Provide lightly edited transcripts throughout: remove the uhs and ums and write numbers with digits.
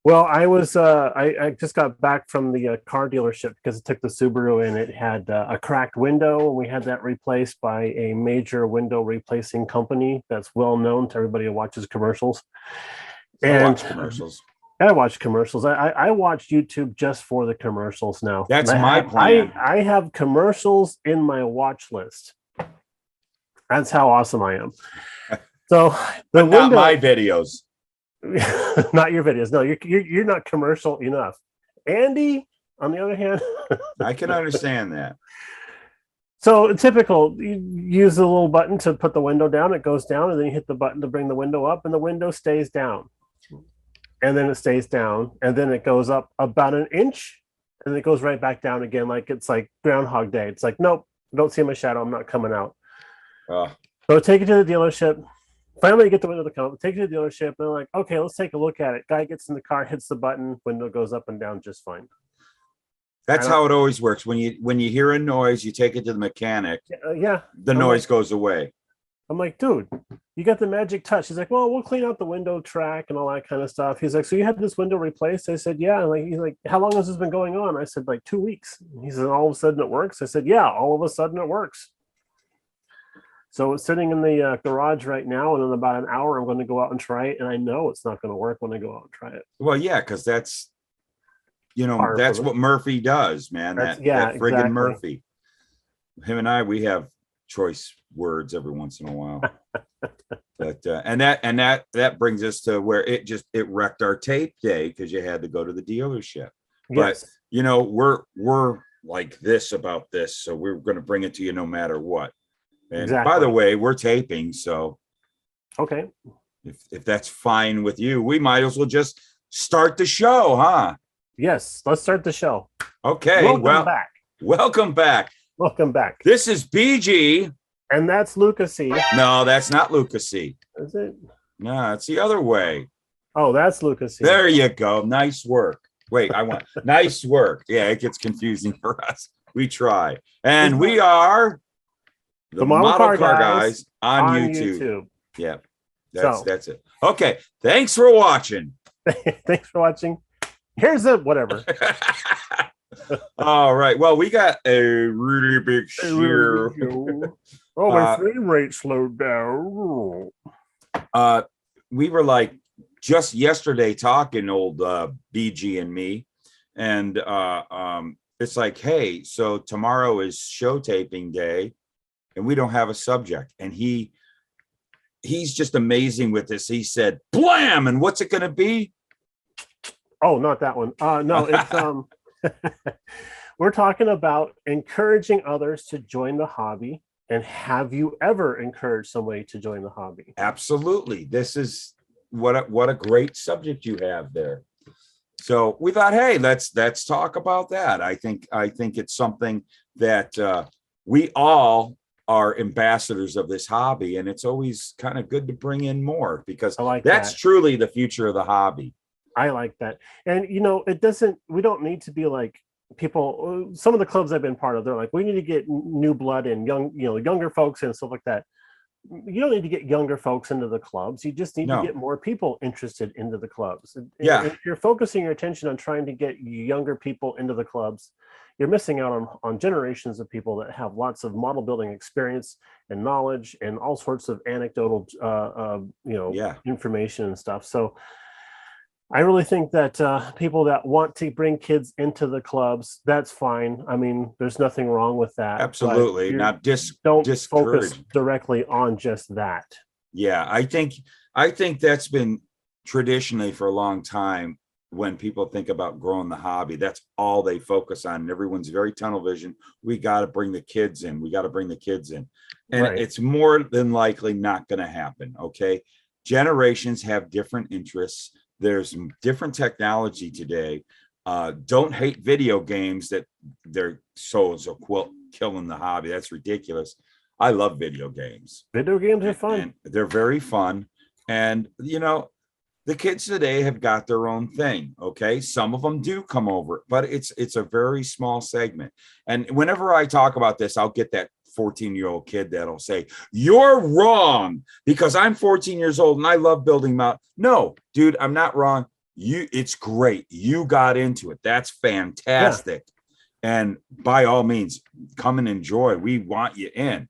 Well, I just got back from the car dealership because it took the Subaru and it had a cracked window, and we had that replaced by a major window replacing company that's well known to everybody who watches commercials. I And watch commercials. I watch commercials. I watch YouTube just for the commercials now. That's my plan. I have commercials in my watch list. That's how awesome I am. So the But not window, my videos. not your videos. No, you're not commercial enough. Andy, on the other hand, I can understand that. so typical, you use the little button to put the window down, it goes down, and then you hit the button to bring the window up, and the window stays down. And then it stays down, and then it goes up about an inch, and it goes right back down again, like it's like Groundhog Day. It's like, nope, don't see my shadow, I'm not coming out. So take it to the dealership. Finally, you get the window to come up, take it to the dealership, and they're like, okay, let's take a look at it. Guy gets in the car, hits the button, window goes up and down just fine. That's how it always works. When you hear a noise, you take it to the mechanic. Yeah. The noise goes away. I'm like, dude, you got the magic touch. He's like, well, we'll clean out the window track and all that kind of stuff. He's like, so you had this window replaced? I said, yeah. And he's like, how long has this been going on? I said, like 2 weeks. He said, all of a sudden it works. I said, yeah, all of a sudden it works. So it's sitting in the garage right now, and in about an hour, I'm going to go out and try it. And I know it's not going to work when I go out and try it. Well, yeah, because that's what Murphy does, man. That friggin' exactly. Murphy. Him and I, we have choice words every once in a while. But and that brings us to where it wrecked our tape day because you had to go to the dealership. Yes. But we're like this about this, so we're going to bring it to you no matter what. And by the way, we're taping, so okay. If that's fine with you, we might as well just start the show, huh? Yes, let's start the show. Okay. Welcome back. Welcome back. Welcome back. This is BG. And that's Luka Cee. No, that's not Luka Cee. Is it? No, it's the other way. Oh, that's Luka Cee. There you go. Nice work. Wait, I want nice work. Yeah, it gets confusing for us. We try. And we are the Model Car Guys on YouTube. Yeah, that's it. Okay, thanks for watching. Thanks for watching. Here's a whatever. All right. Well, we got a really big share. Oh, my frame rate slowed down. We were like just yesterday talking, old BG and me, and it's like, hey, so tomorrow is show taping day, and we don't have a subject. And he's just amazing with this. He said, "Blam!" And what's it going to be? Oh, not that one. No, it's we're talking about encouraging others to join the hobby. And have you ever encouraged somebody to join the hobby? Absolutely. This is what a great subject you have there. So we thought, hey, let's talk about that. I think it's something that we all are ambassadors of this hobby, and it's always kind of good to bring in more because that's truly the future of the hobby. I like that. And we don't need to be like people. Some of the clubs I've been part of, they're like, we need to get new blood and younger folks and stuff like that. You don't need to get younger folks into the clubs. You just need to get more people interested into the clubs. Yeah. If you're focusing your attention on trying to get younger people into the clubs, you're missing out on generations of people that have lots of model building experience and knowledge and all sorts of anecdotal, information and stuff. So I really think that people that want to bring kids into the clubs, that's fine. I mean, there's nothing wrong with that. Absolutely. Not don't focus directly on just that. Yeah, I think that's been traditionally for a long time when people think about growing the hobby, that's all they focus on. And everyone's very tunnel vision. We got to bring the kids in. And it's more than likely not going to happen. Okay. Generations have different interests. There's different technology today. Don't hate video games that they're so killing the hobby. That's ridiculous. I love video games. Video games are fun. And they're very fun. And, the kids today have got their own thing. Okay. Some of them do come over, but it's a very small segment. And whenever I talk about this, I'll get that 14-year-old kid that'll say, you're wrong because I'm 14 years old and I love building mountains. No, dude, I'm not wrong. it's great. You got into it. That's fantastic. And by all means, come and enjoy. We want you in,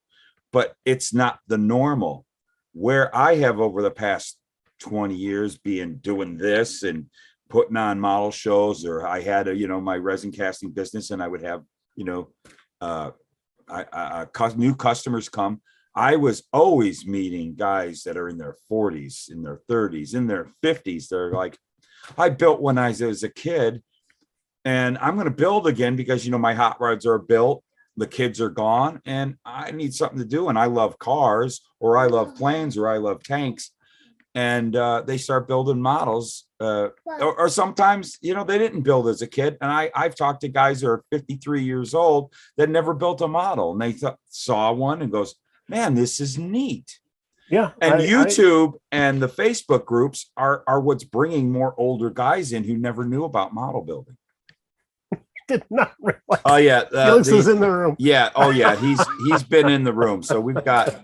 but it's not the normal. Where I have over the past 20 years doing this and putting on model shows, or I had my resin casting business, and I would have, new customers come. I was always meeting guys that are in their 40s, in their 30s, in their 50s. They're like, I built when I was a kid, and I'm going to build again because, my hot rods are built. The kids are gone and I need something to do. And I love cars, or I love planes, or I love tanks. And they start building models. Or sometimes, they didn't build as a kid. And I've talked to guys that are 53 years old that never built a model. And they saw one and goes, man, this is neat. Yeah. And YouTube and the Facebook groups are what's bringing more older guys in who never knew about model building. Did not realize. Oh yeah, Felix is in the room. Yeah. Oh yeah, he's been in the room. So we've got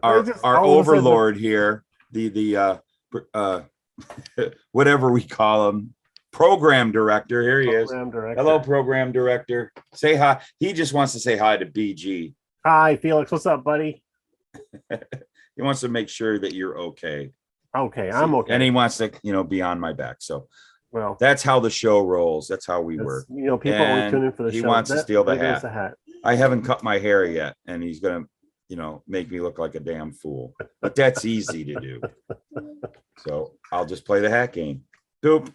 our overlord here, the whatever we call him, program director. Here he is. Hello, program director. Say hi. He just wants to say hi to BG. Hi, Felix. What's up, buddy? He wants to make sure that you're okay. Okay, I'm okay. And he wants to, be on my back. So. Well, that's how the show rolls. That's how we work. People only tune in for the show. He wants to steal the hat. I haven't cut my hair yet, and he's gonna, make me look like a damn fool. But that's easy to do. So I'll just play the hat game. Doop.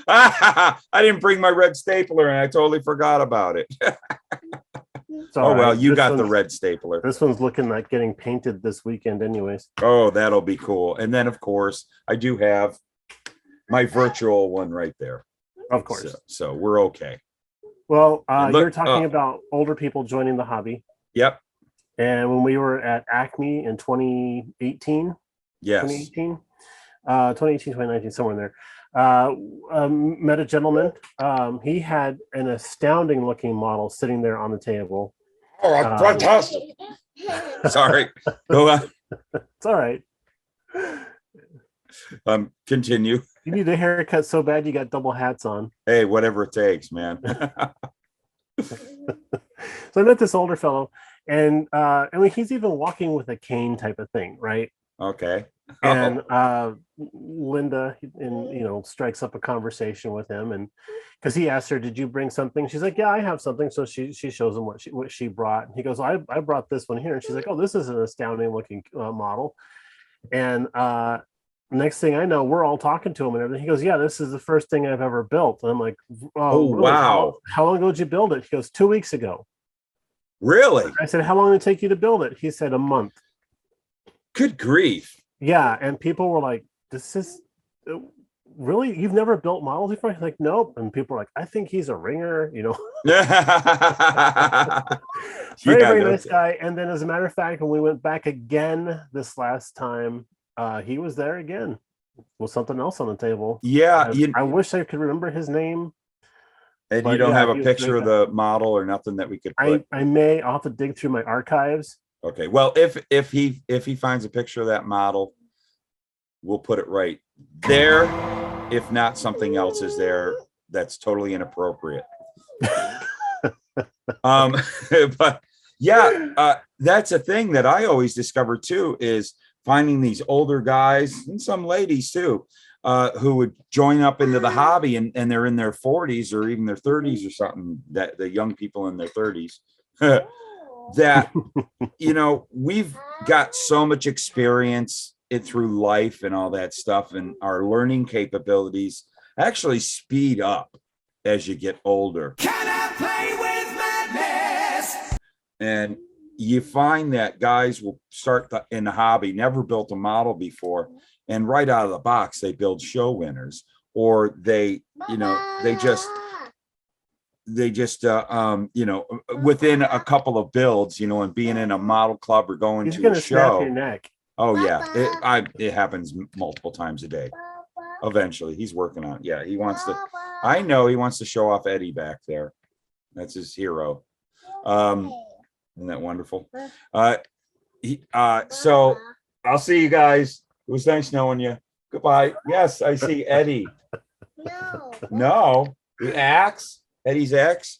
I didn't bring my red stapler, and I totally forgot about it. Oh well, you got the red stapler. This one's looking like getting painted this weekend, anyways. Oh, that'll be cool. And then, of course, I do have my virtual one right there. Of course. So we're okay. Well, you're talking about older people joining the hobby. Yep. And when we were at Acme in 2018, yes, 2019, somewhere in there, met a gentleman. He had an astounding looking model sitting there on the table. Oh, fantastic. Sorry. Go on. It's all right. Continue. You need a haircut so bad you got double hats on. Hey, whatever it takes, man. So I met this older fellow, and he's even walking with a cane type of thing, right? Okay. And Linda, strikes up a conversation with him, and because he asked her, "Did you bring something?" She's like, "Yeah, I have something." So she shows him what she brought, and he goes, "I brought this one here," and she's like, "Oh, this is an astounding looking model," and next thing I know, we're all talking to him and everything. He goes, "Yeah, this is the first thing I've ever built." And I'm like, "Oh, really? Wow! How long ago did you build it?" He goes, 2 weeks ago. Really? I said, "How long did it take you to build it?" He said, "A month." Good grief! Yeah, and people were like, "This is really? You've never built models before?" He's like, "Nope." And people were like, "I think he's a ringer," Very nice guy. And then, as a matter of fact, when we went back again this last time, he was there again with something else on the table. Yeah, I wish I could remember his name. And you don't have a picture of the model or nothing that we could put? I'll have to dig through my archives. Okay. Well, if he finds a picture of that model, we'll put it right there. If not, something else is there that's totally inappropriate. But yeah, that's a thing that I always discover too, is finding these older guys and some ladies too, who would join up into the hobby, and they're in their 40s or even their 30s or something, that the young people in their 30s that, we've got so much experience through life and all that stuff, and our learning capabilities actually speed up as you get older. Can I play with madness? And you find that guys will start in the hobby, never built a model before, and right out of the box they build show winners, or they just within a couple of builds, and being in a model club or going to a show. Snap your neck. Oh yeah, it happens multiple times a day. Eventually, he's working on it. Yeah, he wants to. I know he wants to show off Eddie back there. That's his hero. Isn't that wonderful? So I'll see you guys. It was nice knowing you. Goodbye. Yes, I see Eddie. No. The axe? Eddie's axe?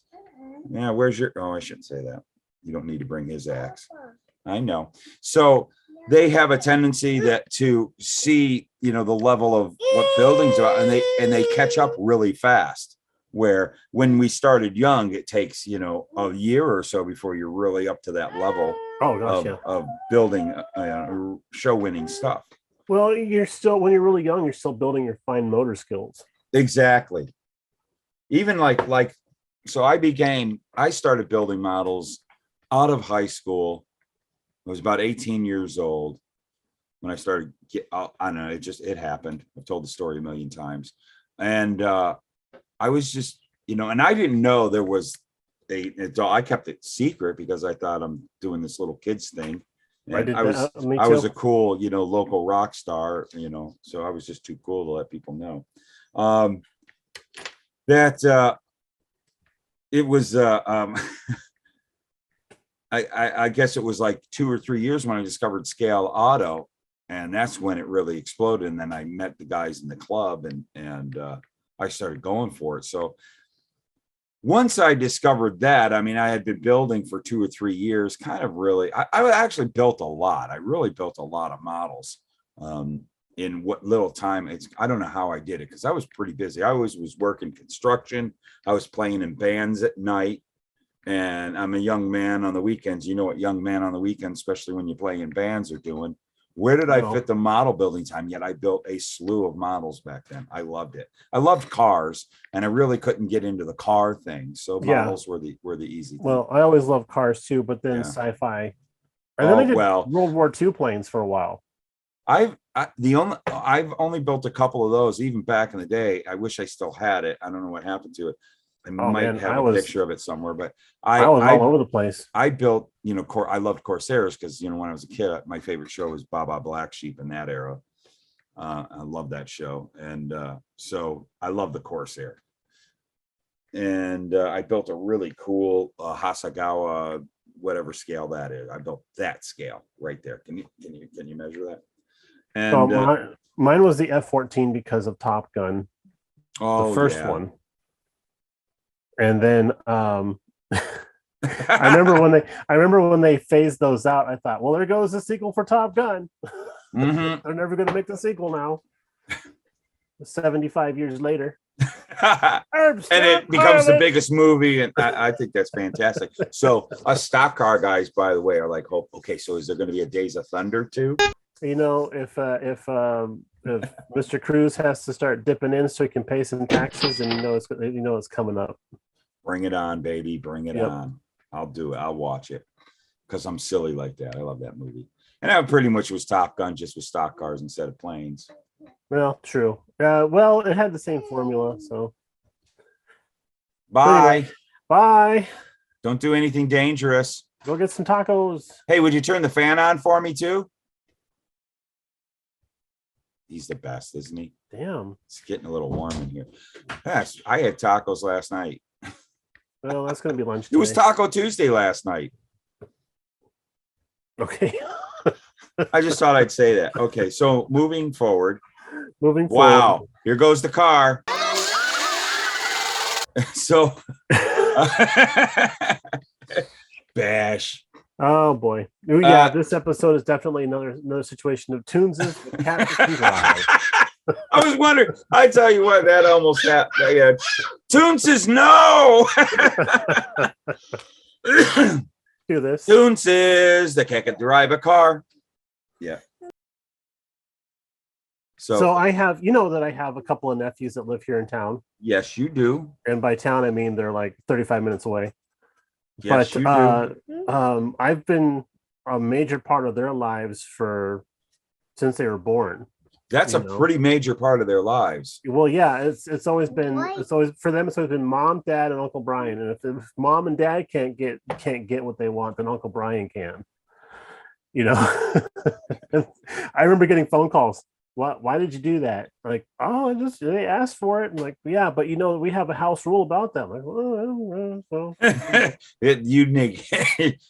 Yeah, where's your, oh, I shouldn't say that. You don't need to bring his axe. I know. So they have a tendency that to see, the level of what buildings are, and they catch up really fast. Where when we started young, it takes, a year or so before you're really up to that level of building show winning stuff. Well, you're still, when you're really young, you're still building your fine motor skills. Exactly. Even like, so I started building models out of high school. I was about 18 years old when I started. I don't know. It happened. I've told the story a million times. And I was just, and I didn't know there was I kept it secret because I thought I'm doing this little kids thing. And I was a cool, local rock star, so I was just too cool to let people know. That it was I guess it was like 2 or 3 years when I discovered Scale Auto, and that's when it really exploded. And then I met the guys in the club, and I started going for it. So once I discovered that, I mean, I had been building for 2 or 3 years, kind of really, I actually built a lot. I really built a lot of models in what little time. I don't know how I did it because I was pretty busy. I always was working construction. I was playing in bands at night, and I'm a young man on the weekends. You know what young man on the weekends, especially when you play in bands, are doing. Where did I fit the model building time? Yet I built a slew of models back then. I loved it. I loved cars, and I really couldn't get into the car thing. So models were the easy thing. Well, I always loved cars too, but then sci-fi. And then I did World War II planes for a while. I've only built a couple of those, even back in the day. I wish I still had it. I don't know what happened to it. I might have a picture of it somewhere, but I was all over the place. I built, I loved Corsairs because, when I was a kid, my favorite show was Baba Black Sheep in that era. I love that show. And so I love the Corsair. And I built a really cool Hasegawa, whatever scale that is. I built that scale right there. Can you measure that? And mine was the F-14 because of Top Gun. The first one. And then I remember when they phased those out, I thought, well, there goes the sequel for Top Gun. Mm-hmm. They're never going to make the sequel now. 75 years later. And it becomes the biggest movie, and I think that's fantastic. So us stock car guys, by the way, are like, oh, okay, so is there going to be a Days of Thunder too? If Mr. Cruz has to start dipping in so he can pay some taxes, and it's coming up. Bring it on, baby. Bring it on. I'll do it. I'll watch it because I'm silly like that. I love that movie. And that pretty much was Top Gun, just with stock cars instead of planes. Well, true. Well, it had the same formula. So bye. Anyway, bye. Don't do anything dangerous. Go get some tacos. Hey, would you turn the fan on for me too? He's the best, isn't he? Damn. It's getting a little warm in here. Yes, I had tacos last night. Well, that's going to be lunch today. It was Taco Tuesday last night. Okay. I just thought I'd say that. Okay, so moving forward. Wow, here goes the car. So, bash. Oh boy. Yeah, this episode is definitely another situation of Toonses with cats can drive. I was wondering. I tell you what, that almost happened. Toonses, no. Do this. Toonses, they can't drive a car. Yeah. So I have, that I have a couple of nephews that live here in town. Yes, you do. And by town, I mean they're like 35 minutes away. Yes, you do. I've been a major part of their lives since they were born. That's a pretty major part of their lives. Well, yeah, it's always been for them. It's always been mom, dad, and Uncle Brian. And if mom and dad can't get what they want, then Uncle Brian can. I remember getting phone calls. Why did you do that? Like, they asked for it. And like, yeah, but we have a house rule about that. I'm like, well, I don't know. So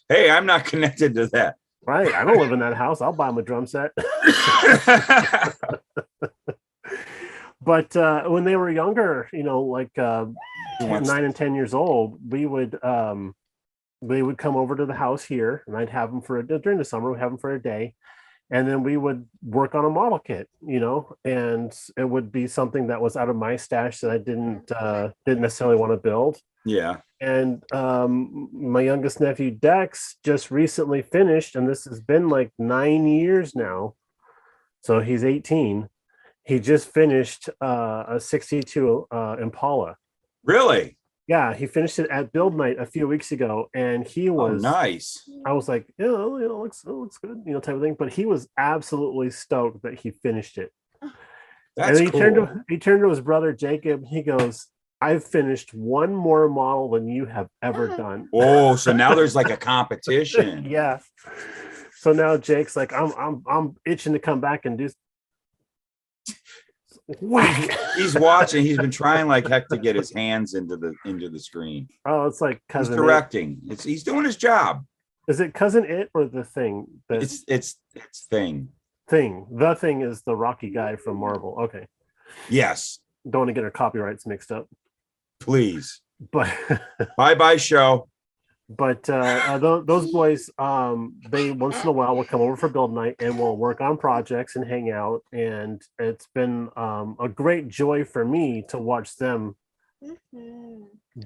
hey, I'm not connected to that. Right. I don't live in that house. I'll buy him a drum set. But when they were younger, like He wants 9 and 10 years old, they would come over to the house here, and I'd have them during the summer. We'd have them for a day, and then we would work on a model kit, and it would be something that was out of my stash that I didn't necessarily want to build. yeah. And my youngest nephew Dex just recently finished, and this has been like 9 years now. So he's 18. He just finished a 62 Impala. Really? Yeah, he finished it at build night a few weeks ago, and he Oh, was. nice. I was like, yeah, it looks good, type of thing. But he was absolutely stoked that he finished it. That's And cool. he turned to his brother Jacob. He goes, "I've finished one more model than you have ever done." Oh, so now there's like a competition. Yeah. So now Jake's like, I'm itching to come back and do whack. He's watching. He's been trying like heck to get his hands into the screen. Oh, it's like He's cousin directing. He's doing his job. Is it cousin it or the thing? It's thing. The thing is the Rocky guy from Marvel. Okay. Yes. Don't want to get our copyrights mixed up. Please. But bye show. But those boys, they once in a while will come over for build night and we'll work on projects and hang out. And it's been a great joy for me to watch them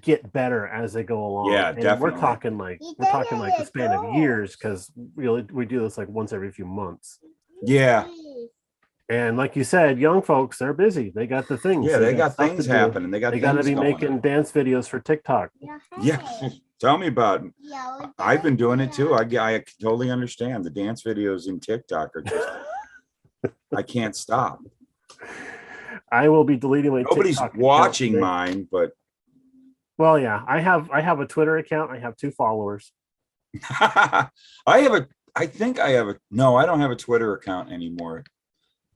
get better as they go along. Yeah, and definitely. We're talking like the span of years, because we do this like once every few months. Yeah. And like you said, young folks, they're busy. They got the things. Yeah, they got things happening. They got to be making dance videos for TikTok. Yeah. Tell me about it. I've been doing it too. I totally understand. The dance videos in TikTok are just, I can't stop. I will be deleting my Nobody's TikTok watching mine, but well, yeah, I have a Twitter account. I have 2 followers. I think I have no, I don't have a Twitter account anymore.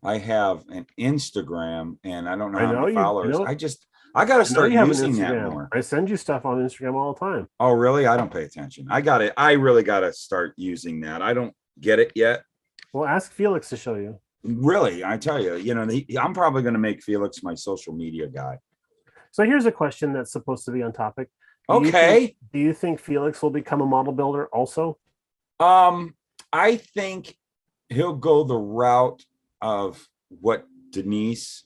I have an Instagram, and I don't know how many followers. I got to start using that more. I send you stuff on Instagram all the time. Oh, really? I don't pay attention. I really got to start using that. I don't get it yet. Well, ask Felix to show you. Really, I tell you, I'm probably going to make Felix my social media guy. So here's a question that's supposed to be on topic. Okay. Do you think Felix will become a model builder also? I think he'll go the route of what Denise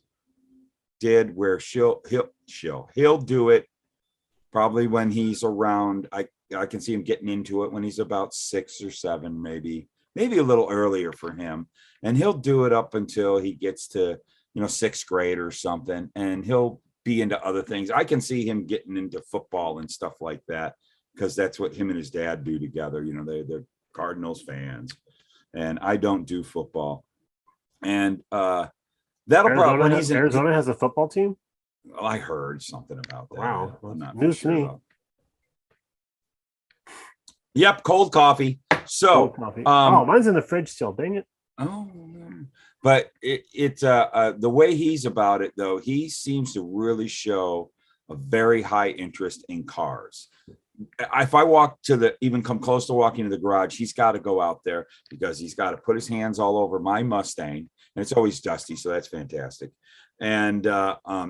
did, where he'll do it probably when he's around. I can see him getting into it when he's about 6 or 7, maybe a little earlier for him, and he'll do it up until he gets to 6th grade or something, and he'll be into other things. I can see him getting into football and stuff like that, because that's what him and his dad do together. They're Cardinals fans, and I don't do football. And that'll probably Arizona has a football team. Well, I heard something about that. Wow, I'm not news sure to me. about. Yep, cold coffee. So, cold coffee. Mine's in the fridge still. Dang it. Oh, but it's the way he's about it, though. He seems to really show a very high interest in cars. If I even come close to walking to the garage, he's got to go out there, because he's got to put his hands all over my Mustang, and it's always dusty, so that's fantastic. And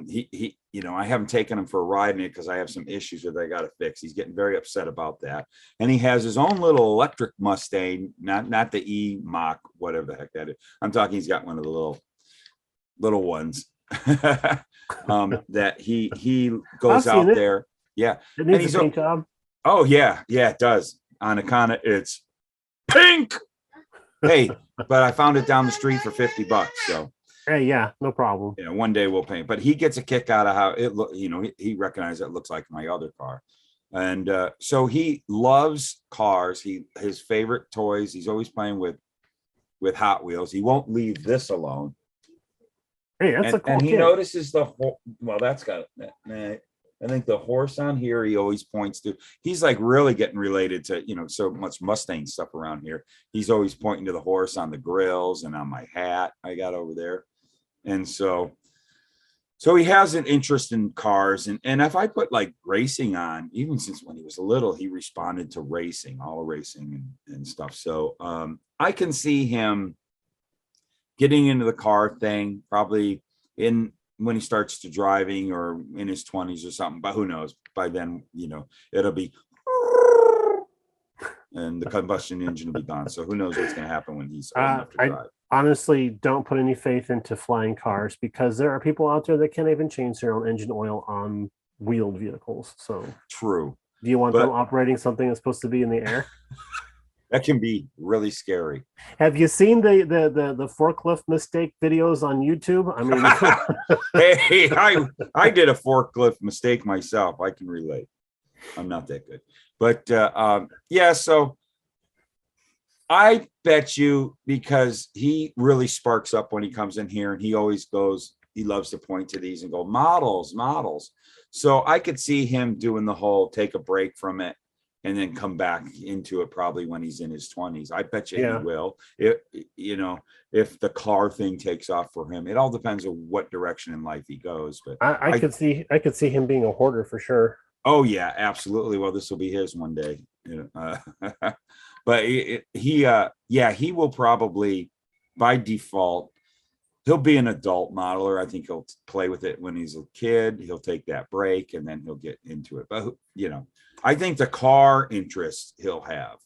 he I haven't taken him for a ride in it because I have some issues that I got to fix. He's getting very upset about that, and he has his own little electric Mustang, not the E-Mach, whatever the heck that is. I'm talking, he's got one of the little ones that he goes out there. Yeah, it needs a paint job. Oh yeah, it does. On account of it's pink. Hey, but I found it down the street for $50. So hey, yeah, no problem. Yeah, one day we'll paint. But he gets a kick out of how it look. He recognizes it looks like my other car, and so he loves cars. His favorite toys. He's always playing with Hot Wheels. He won't leave this alone. Hey, that's a cool and he kid. Notices that's got. I think the horse on here, he always points to. He's like really getting related to, so much Mustang stuff around here. He's always pointing to the horse on the grills and on my hat I got over there. And so he has an interest in cars. And if I put like racing on, even since when he was little, he responded to racing, all racing and stuff. So I can see him getting into the car thing probably in when he starts to driving or in his 20s or something, but who knows? By then, it'll be and the combustion engine will be gone. So who knows what's going to happen when he's old enough to I drive. honestly don't put any faith into flying cars because there are people out there that can't even change their own engine oil on wheeled vehicles. So True. do you want them But operating something that's supposed to be in the air? that can be really scary. Have you seen the forklift mistake videos on YouTube? I mean, Hey, I did a forklift mistake myself. I can relate. I'm not that good. But yeah, so I bet you, because he really sparks up when he comes in here, and he always he loves to point to these and go, models. So I could see him doing the whole take a break from it and then come back into it probably when he's in his 20s. I bet you Yeah. he will. If the car thing takes off for him, it all depends on what direction in life he goes. But I could see him being a hoarder for sure. oh yeah, absolutely. Well, this will be his one day. But he will probably, by default, he'll be an adult modeler. I think he'll play with it when he's a kid. He'll take that break and then he'll get into it. But I think the car interest he'll have.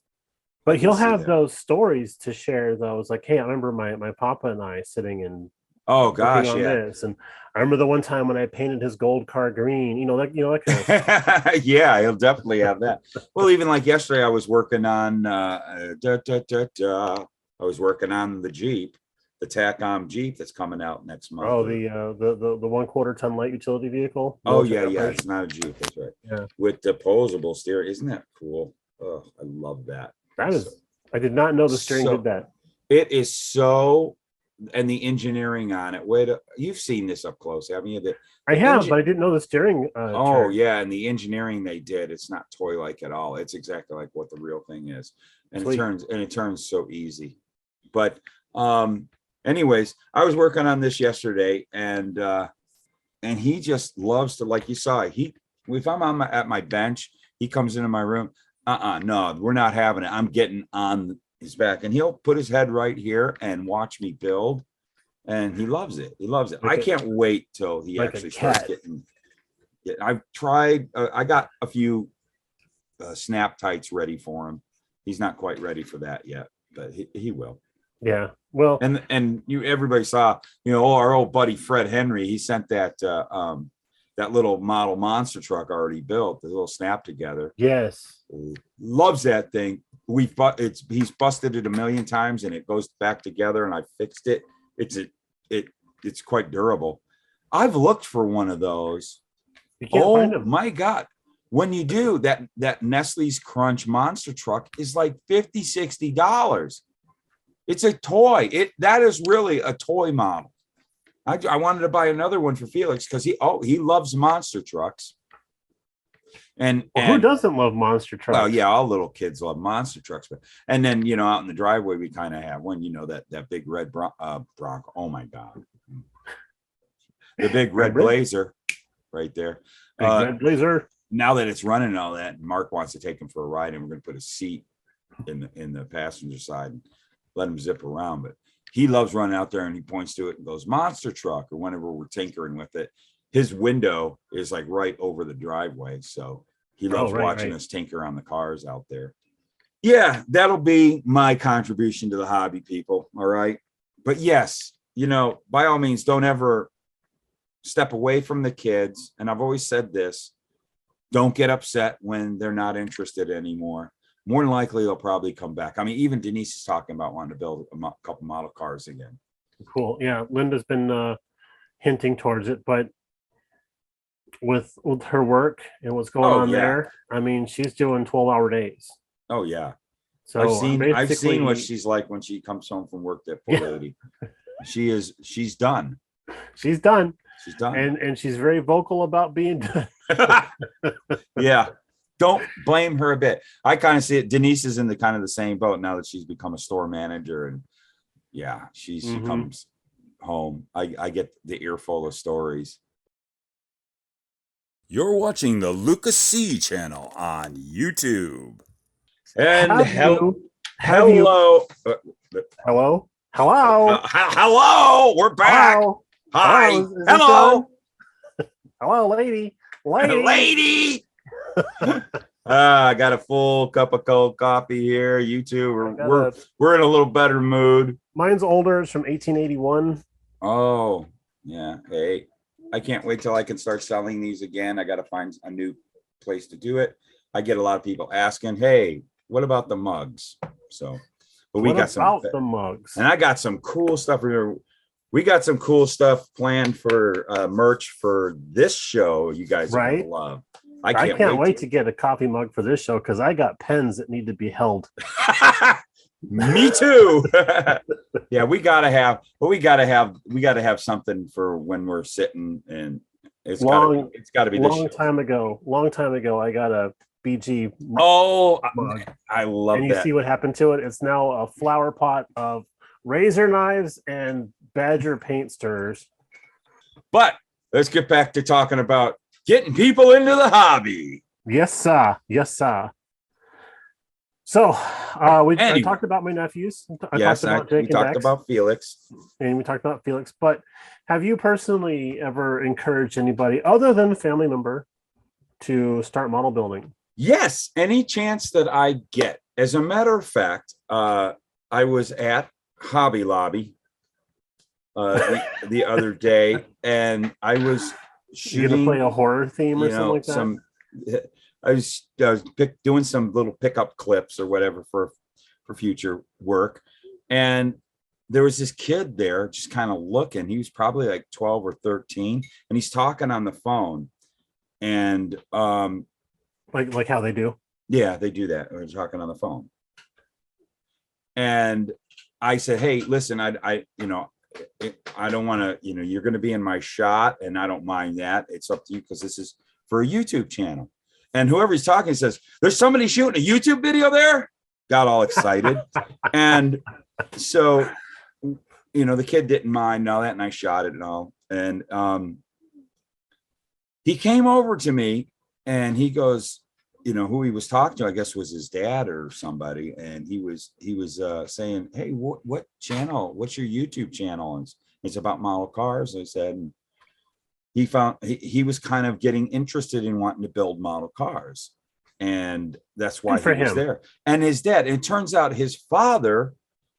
But he'll have those stories to share. Those like, hey, I remember my papa and I sitting and gosh, on this, and I remember the one time when I painted his gold car green. That kind of stuff. Yeah, he'll definitely have that. Well, even like yesterday, I was working on I was working on the Jeep, the Tac-On Jeep that's coming out next month. Oh, the 1/4 ton light utility vehicle. Oh yeah, it's not a Jeep. That's right. Yeah, with disposable steering. Isn't that cool? Oh, I love that. That is. I did not know the steering did that. It is so, and the engineering on it. You've seen this up close, haven't you? I have, but I didn't know the steering. Yeah, and the engineering they did, it's not toy-like at all. It's exactly like what the real thing is, and Sweet. it turns so easy. But anyways, I was working on this yesterday, and he just loves to, like you saw. If I'm at my bench, he comes into my room. No, we're not having it. I'm getting on his back, and he'll put his head right here and watch me build, and he loves it. I can't wait till he actually starts getting. I've tried. I got a few snap tights ready for him. He's not quite ready for that yet, but he will. Yeah. Well, and everybody saw, our old buddy Fred Henry. He sent that little model monster truck already built, the little snap together. Yes. Loves that thing. He's busted it a million times and it goes back together, and I fixed it. It's quite durable. I've looked for one of those. You can't find them. My God. When you do that Nestle's Crunch monster truck is like $50-$60. It's a toy. That is really a toy model. I wanted to buy another one for Felix because he loves monster trucks. And who doesn't love monster trucks? Well, yeah, all little kids love monster trucks. But and then out in the driveway we kind of have one. That big red Bronco. Oh my God, the big red Blazer, right there. Red Blazer. Now that it's running and all that, Mark wants to take him for a ride, and we're going to put a seat in the passenger side and let him zip around. But he loves running out there, and he points to it and goes, monster truck, or whenever we're tinkering with it. His window is like right over the driveway. So he loves watching us tinker on the cars out there. Yeah, that'll be my contribution to the hobby, people. All right. But yes, by all means, don't ever step away from the kids. And I've always said this, don't get upset when they're not interested anymore. More than likely, they'll probably come back. I mean, even Denise is talking about wanting to build a couple model cars again. Cool. Yeah. Linda's been hinting towards it, but with her work and what's going on there, I mean, she's doing 12-hour days. Oh yeah. So I've seen what she's like when she comes home from work. That poor lady. She's done. She's done. She's done. And she's very vocal about being done. Yeah. Don't blame her a bit. I kind of see it. Denise is in the same boat now that she's become a store manager, and yeah, she comes home. I get the earful of stories. You're watching the Luka Cee channel on YouTube. And hello. Hello. We're back. Hello. Hi. Hello, is this Hello. Hello, lady. Lady. I got a full cup of cold coffee here. You two, we're in a little better mood. Mine's older. It's from 1881. Oh, yeah. Hey, I can't wait till I can start selling these again. I got to find a new place to do it. I get a lot of people asking, hey, what about the mugs? So, but we got some the mugs, and I got some cool stuff. We got some cool stuff planned for merch for this show. You guys are gonna love. I can't wait to get a coffee mug for this show because I got pens that need to be held. Me too. Yeah, we gotta have something for when we're sitting, and it's gotta be this long time ago. I got a BG mug. I love and that. You see what happened to it? It's now a flower pot of razor knives and Badger paint stirrers. But let's get back to talking about getting people into the hobby. Yes, sir. So I talked about my nephews. We talked about Felix. And we talked about Felix. But have you personally ever encouraged anybody other than a family member to start model building? Yes, any chance that I get. As a matter of fact, I was at Hobby Lobby the other day, and I was shooting. You gonna play a horror theme or something like that? I was doing some little pickup clips or whatever for future work, and there was this kid there just kind of looking. He was probably like 12 or 13, and he's talking on the phone, and like how they do. Yeah, they do that. They're talking on the phone, and I said, "Hey, listen, I don't want to, you're going to be in my shot, and I don't mind that. It's up to you because this is for a YouTube channel." And whoever he's talking says, "There's somebody shooting a YouTube video there." Got all excited. And so, the kid didn't mind all that, and I shot it and all. And he came over to me and he goes, who he was talking to, I guess was his dad or somebody. And he was saying, "Hey, what channel? What's your YouTube channel?" And it's about model cars. I said, and he found he was kind of getting interested in wanting to build model cars. And that's why he was there. And his dad, it turns out his father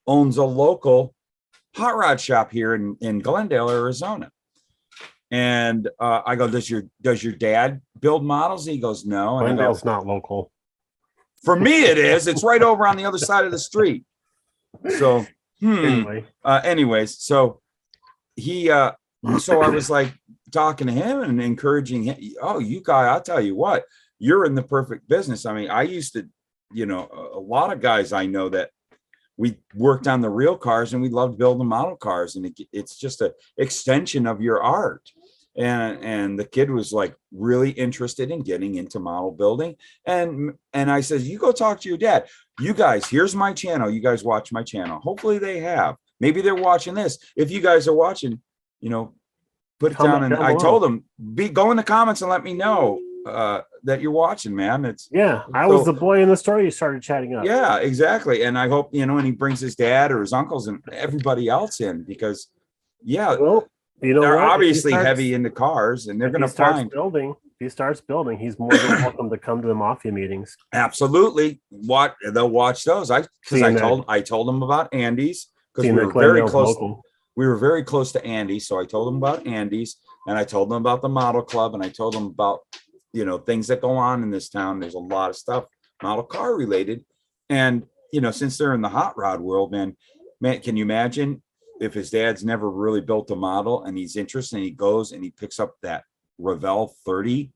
owns a local hot rod shop here in Glendale, Arizona. And I go, does your dad build models? He goes, no. And Glendale's not local. For me, it is. It's right over on the other side of the street. So, anyways, so so I was like talking to him and encouraging him. Oh, you guy, I'll tell you what, you're in the perfect business. I mean, I used to, a lot of guys I know that we worked on the real cars and we loved building model cars, and it's just an extension of your art. And the kid was like really interested in getting into model building. And I said, you go talk to your dad. You guys, here's my channel. You guys watch my channel. Hopefully they have. Maybe they're watching this. If you guys are watching, put it down. And I told them, go in the comments and let me know that you're watching, man. I was the boy in the story you started chatting up. Yeah, exactly. And I hope, and he brings his dad or his uncles and everybody else in, because they're obviously heavy into cars, and they're going to find building. If he starts building, he's more than welcome to come to the Mafia meetings. Absolutely. They'll watch those. I told them about Andy's, because we were very close. We were very close to Andy. So I told them about Andy's, and I told them about the model club, and I told them about, things that go on in this town. There's a lot of stuff model car related. And, since they're in the hot rod world, man, can you imagine if his dad's never really built a model and he's interested, and he goes and he picks up that Revell 30.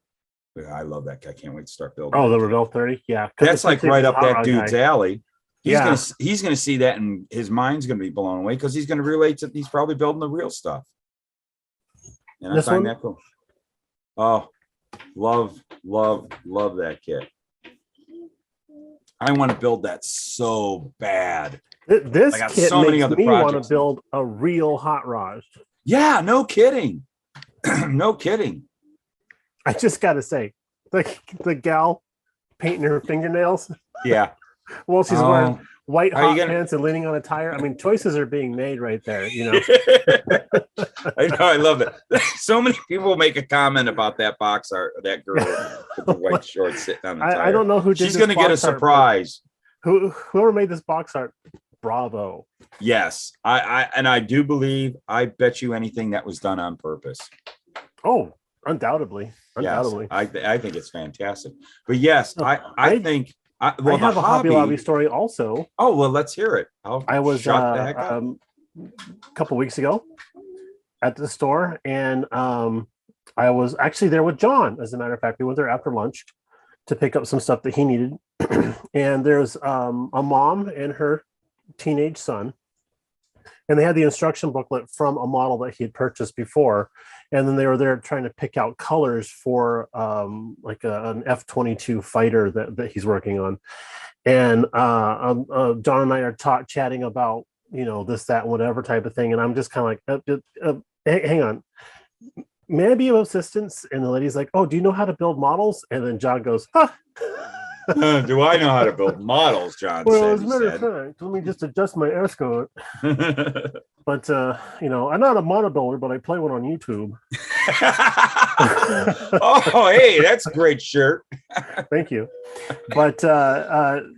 I love that guy. Can't wait to start building. Oh, the Revell 30. Yeah. That's like right up that dude's alley. He's going to see that, and his mind's going to be blown away, because he's going to relate to, he's probably building the real stuff. And I find that cool. Oh, love that kid. I want to build that so bad. This kid so makes me want to build a real hot rod. Yeah, no kidding. No kidding. I just got to say, the gal painting her fingernails. Yeah. Well, she's wearing Oh, white are you hot gonna? pants and leaning on a tire. I mean, choices are being made right there, you know. I know, I love that. So many people make a comment about that box art, that girl with the white shorts sitting on the I tire. don't know who did She's this gonna get a box art, but surprise. whoever made this box art, bravo. Yes, I do believe. I bet you anything that was done on purpose. Oh, undoubtedly, Yes, undoubtedly. I think it's fantastic. But yes, So I think I well the have a Hobby Lobby hobby. story also. Oh well, let's hear it. I'll I was shut the heck up. a couple weeks ago at the store, and I was actually there with John. As a matter of fact, we went there after lunch to pick up some stuff that he needed. And there's a mom and her teenage son, and they had the instruction booklet from a model that he had purchased before, and then they were there trying to pick out colors for like an F-22 fighter that he's working on. And John and I are chatting about, you know, this, that, whatever type of thing, and I'm just kind of like, hang on, may I be of assistance? And the lady's like, oh, do you know how to build models? And then John goes, huh. Do I know how to build models? John Well, said. as a He matter of said. fact, let me just adjust my escort. But you know, I'm not a model builder, but I play one on YouTube. Oh, hey, that's a great shirt. Thank you. But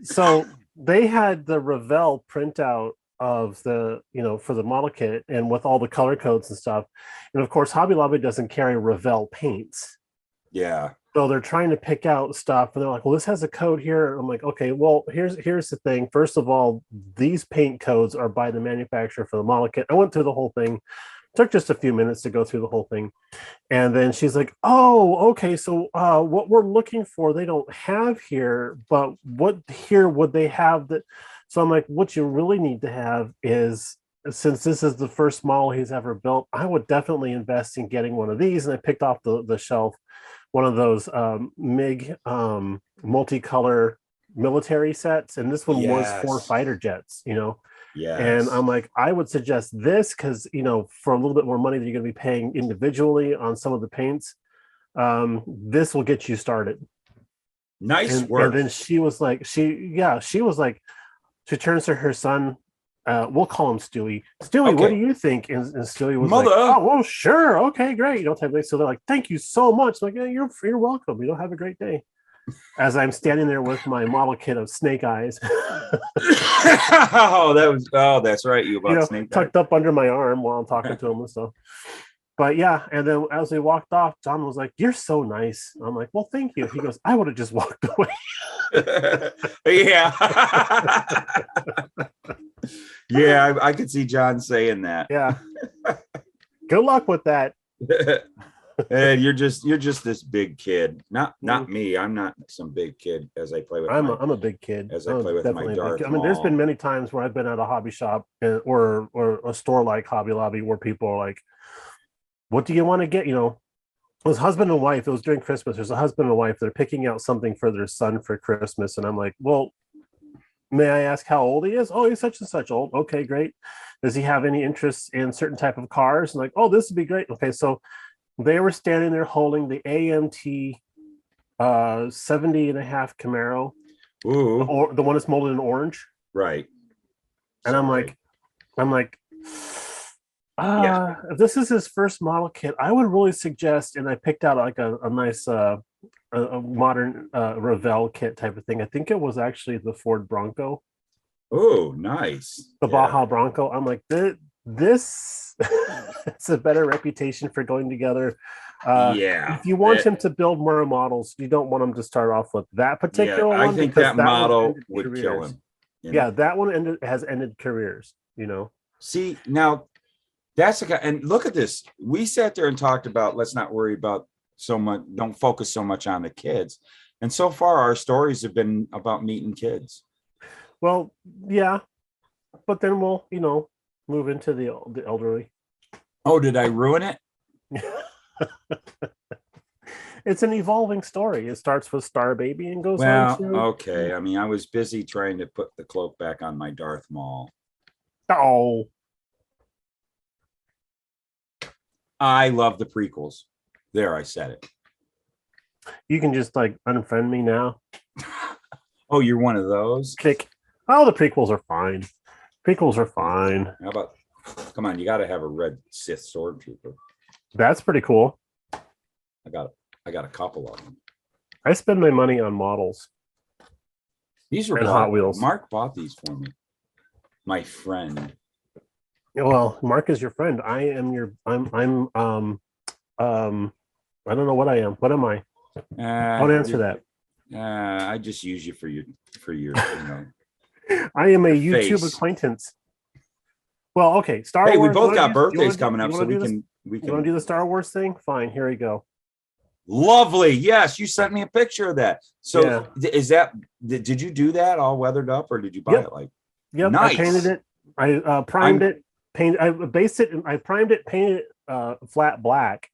so they had the Revell printout of the, you know, for the model kit and with all the color codes and stuff. And of course, Hobby Lobby doesn't carry Revell paints. Yeah. So they're trying to pick out stuff, and they're like, "Well, this has a code here." I'm like, "Okay, well, here's the thing. First of all, these paint codes are by the manufacturer for the model kit." I went through the whole thing. Took just a few minutes to go through the whole thing, and then she's like, "Oh, okay. So what we're looking for, they don't have here, but what here would they have that?" So I'm like, "What you really need to have is." Since this is the first model he's ever built, I would definitely invest in getting one of these. And I picked off the shelf one of those MiG multicolor military sets, and this one was for Yes. fighter jets, you know. And Yes. I'm like, I would suggest this because, you know, for a little bit more money that you're going to be paying individually on some of the paints, this will get you started. Nice And work. then she was like, she was like, she turns to her son. We'll call him Stewie. Stewie, what do Okay. you think? And Stewie was like, Mother. "Oh, well, sure, okay, great." You know, type of thing. So they're like, "Thank you so much." I'm like, "Yeah, you're welcome. You know, have a great day." As I'm standing there with my model kit of Snake Eyes, That's right. You you about know, snake eyes. tucked up under my arm while I'm talking to him and stuff. But yeah, and then as we walked off, John was like, "You're so nice." I'm like, "Well, thank you." He goes, "I would have just walked away." Yeah. Yeah, I could see John saying that. Yeah. Good luck with that. And you're just this big kid. Not me. I'm not some big kid as I play with I'm a big kid. as I I'm play with my definitely a big kid. Darth I mean, there's been Maul. many times where I've been at a hobby shop or a store like Hobby Lobby where people are like, "What do you want to get?" You know, it was husband and wife. It was during Christmas. There's a husband and wife. They're picking out something for their son for Christmas, and I'm like, "Well, may I ask how old he is?" "Oh, he's such and such old." "Okay, great. Does he have any interest in certain type of cars?" And like, "Oh, this would be great." Okay, so they were standing there holding the AMT 70 and a half Camaro, Ooh, or the one that's molded in orange. right. And Sorry. I'm like, Yeah. if this is his first model kit, I would really suggest, and I picked out like a nice a modern Revell kit type of thing. I think it was actually the Ford Bronco, Oh, nice. the Yeah. Baja Bronco. I'm like, this it's a better reputation for going together. Yeah. If you want him to build more models, you don't want him to start off with that Yeah. particular I one think because that that one's model ended would kill careers. him. You Yeah, know. that one has ended careers, you know. See, now that's the guy. And look at this. We sat there and talked about let's not worry about so much, don't focus so much on the kids. And so far, our stories have been about meeting kids. Well, yeah, but then we'll, you know, move into the elderly. Oh, did I ruin it? It's an evolving story. It starts with Star Baby and goes on Well, to okay. I mean, I was busy trying to put the cloak back on my Darth Maul. oh, I love the prequels. There, I said it. you can just like unfriend me now. Oh, you're one of those. Kick. Oh, the prequels are fine. Prequels are fine. How about? Come on, you got to have a red Sith stormtrooper. That's pretty cool. I got a couple of them. I spend my money on models. These were Hot Wheels. Mark bought these for me. My friend. Well, Mark is your friend. I am your. I'm. I don't know what I am. What am I? Don't answer that. I just use you for your. I am a YouTube face. acquaintance. Well, okay. Star Wars. Hey, we both got birthdays coming up, so we can. You want to do the Star Wars thing? Fine. Here we go. Lovely. Yes, you sent me a picture of that. So is that? Did you do that all weathered up, or did you buy it like? Yep. Nice. I painted it. I primed it. I based it. I primed it. Painted it flat black.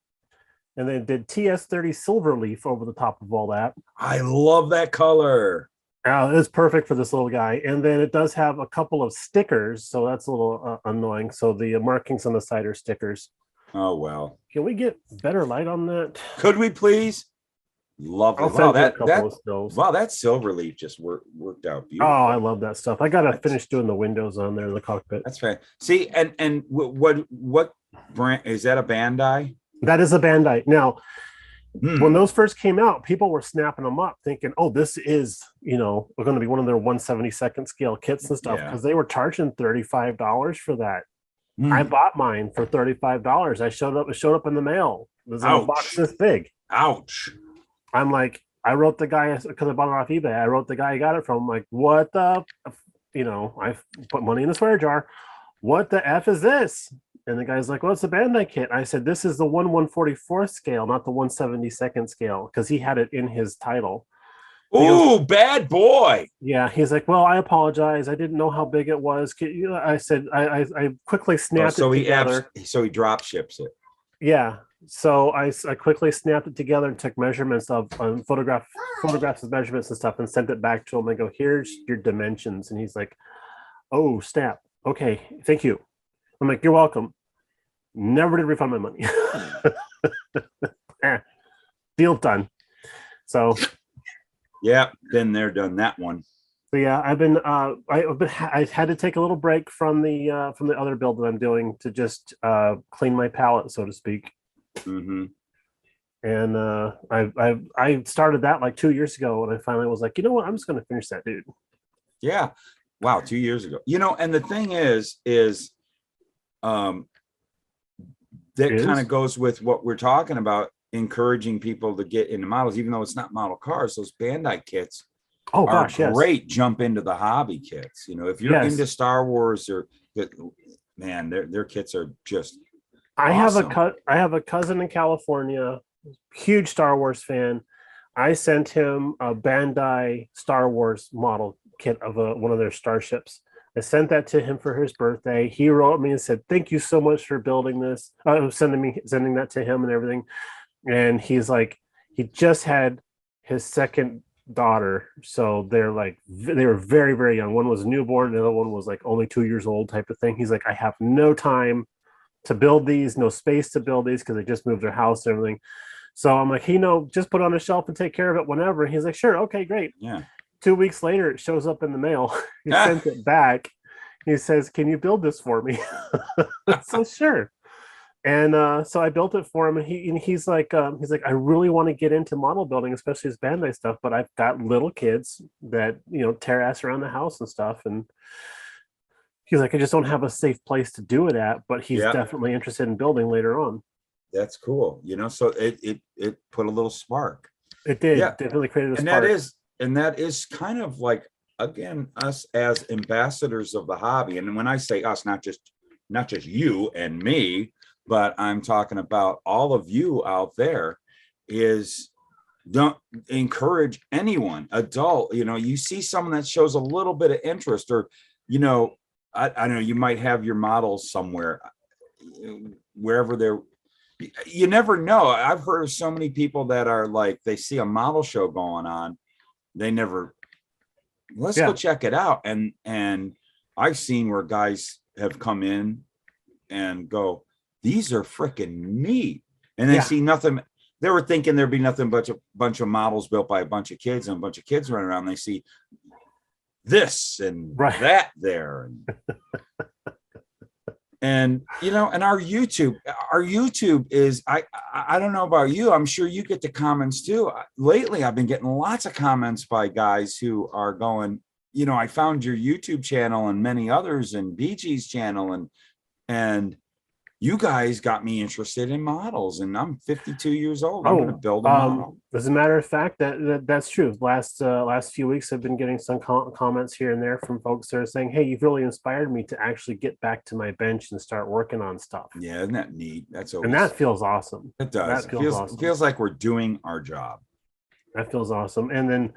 And then did TS30 silver leaf over the top of all that. I love that color. It's perfect for this little guy. And then it does have a couple of stickers, so that's a little annoying. So the markings on the side are stickers. Oh, well. Can we get better light on that? Could we please? Lovely. Wow, that silver leaf just worked out beautiful. Oh, I love that stuff. I got to finish doing the windows on there in the cockpit. That's right. See, and what brand is that? A Bandai? That is a Bandai. Now, when those first came out, people were snapping them up thinking, oh, this is, we're going to be one of their 1/72 scale kits and stuff, because they were charging $35 for that. I bought mine for $35. It showed up in the mail. It was in a box this big. Ouch. I'm like, I wrote the guy, because I bought it off eBay. I wrote the guy I got it from. I'm like, what the, I put money in the swear jar. What the F is this? And the guy's like, well, it's a Bandai kit. I said, this is the 1/144th scale, not the 1/72 scale, because he had it in his title. Oh, bad boy. Yeah, he's like, well, I apologize. I didn't know how big it was. I said, I quickly snapped it together. So he drop ships it. Yeah. So I quickly snapped it together and took measurements of photographs of measurements and stuff and sent it back to him. I go, here's your dimensions. And he's like, oh, snap. Okay, thank you. I'm like, you're welcome. Never did refund my money. Deal done. So yeah, been there, done that one. So yeah, I had to take a little break from the other build that I'm doing to just clean my palette, so to speak. Mm-hmm. And I started that like 2 years ago, and I finally was like, you know what, I'm just going to finish that, dude. Yeah. Wow, 2 years ago. And the thing is that kind of goes with what we're talking about, encouraging people to get into models, even though it's not model cars. Those Bandai kits are great. Jump into the hobby kits. If you're into Star Wars, or man, their kits are just awesome. I have a cousin in California, huge Star Wars fan. I sent him a Bandai Star Wars model kit of one of their starships. I sent that to him for his birthday. He wrote me and said, thank you so much for building this. Sending that to him and everything. And he's like, he just had his second daughter. So they were very, very young. One was newborn. The other one was like only 2 years old type of thing. He's like, I have no time to build these, no space to build these, because they just moved their house and everything. So I'm like, just put it on the shelf and take care of it whenever. He's like, sure. Okay, great. Yeah. 2 weeks later, it shows up in the mail. He sent it back. He says, can you build this for me? So sure. And so I built it for him, and he's like, I really want to get into model building, especially his Bandai stuff, but I've got little kids that, tear ass around the house and stuff. And he's like, I just don't have a safe place to do it at, but he's definitely interested in building later on. That's cool. So it put a little spark. It did. Yeah. Definitely created a spark. And that is kind of like, again, us as ambassadors of the hobby. And when I say us, not just you and me, but I'm talking about all of you out there, is don't encourage anyone, adult, you see someone that shows a little bit of interest, or, I don't know, you might have your models somewhere, wherever they're, you never know. I've heard of so many people that are like, they see a model show going on, they never, let's go check it out. And I've seen where guys have come in and go, these are freaking neat. And they see nothing. They were thinking there'd be nothing but a bunch of models built by a bunch of kids, and a bunch of kids running around. They see this and Right. that there. And you know, and our YouTube is, I don't know about you, I'm sure you get the comments too. Lately I've been getting lots of comments by guys who are going, you know, I found your YouTube channel and many others and BG's channel, and you guys got me interested in models, and I'm 52 years old. I'm going to build a model. As a matter of fact, that's true. Last few weeks, I've been getting some comments here and there from folks that are saying, "Hey, you've really inspired me to actually get back to my bench and start working on stuff." Yeah, isn't that neat? That's always, and that feels awesome. It does. That feels awesome. It feels like we're doing our job. That feels awesome. And then,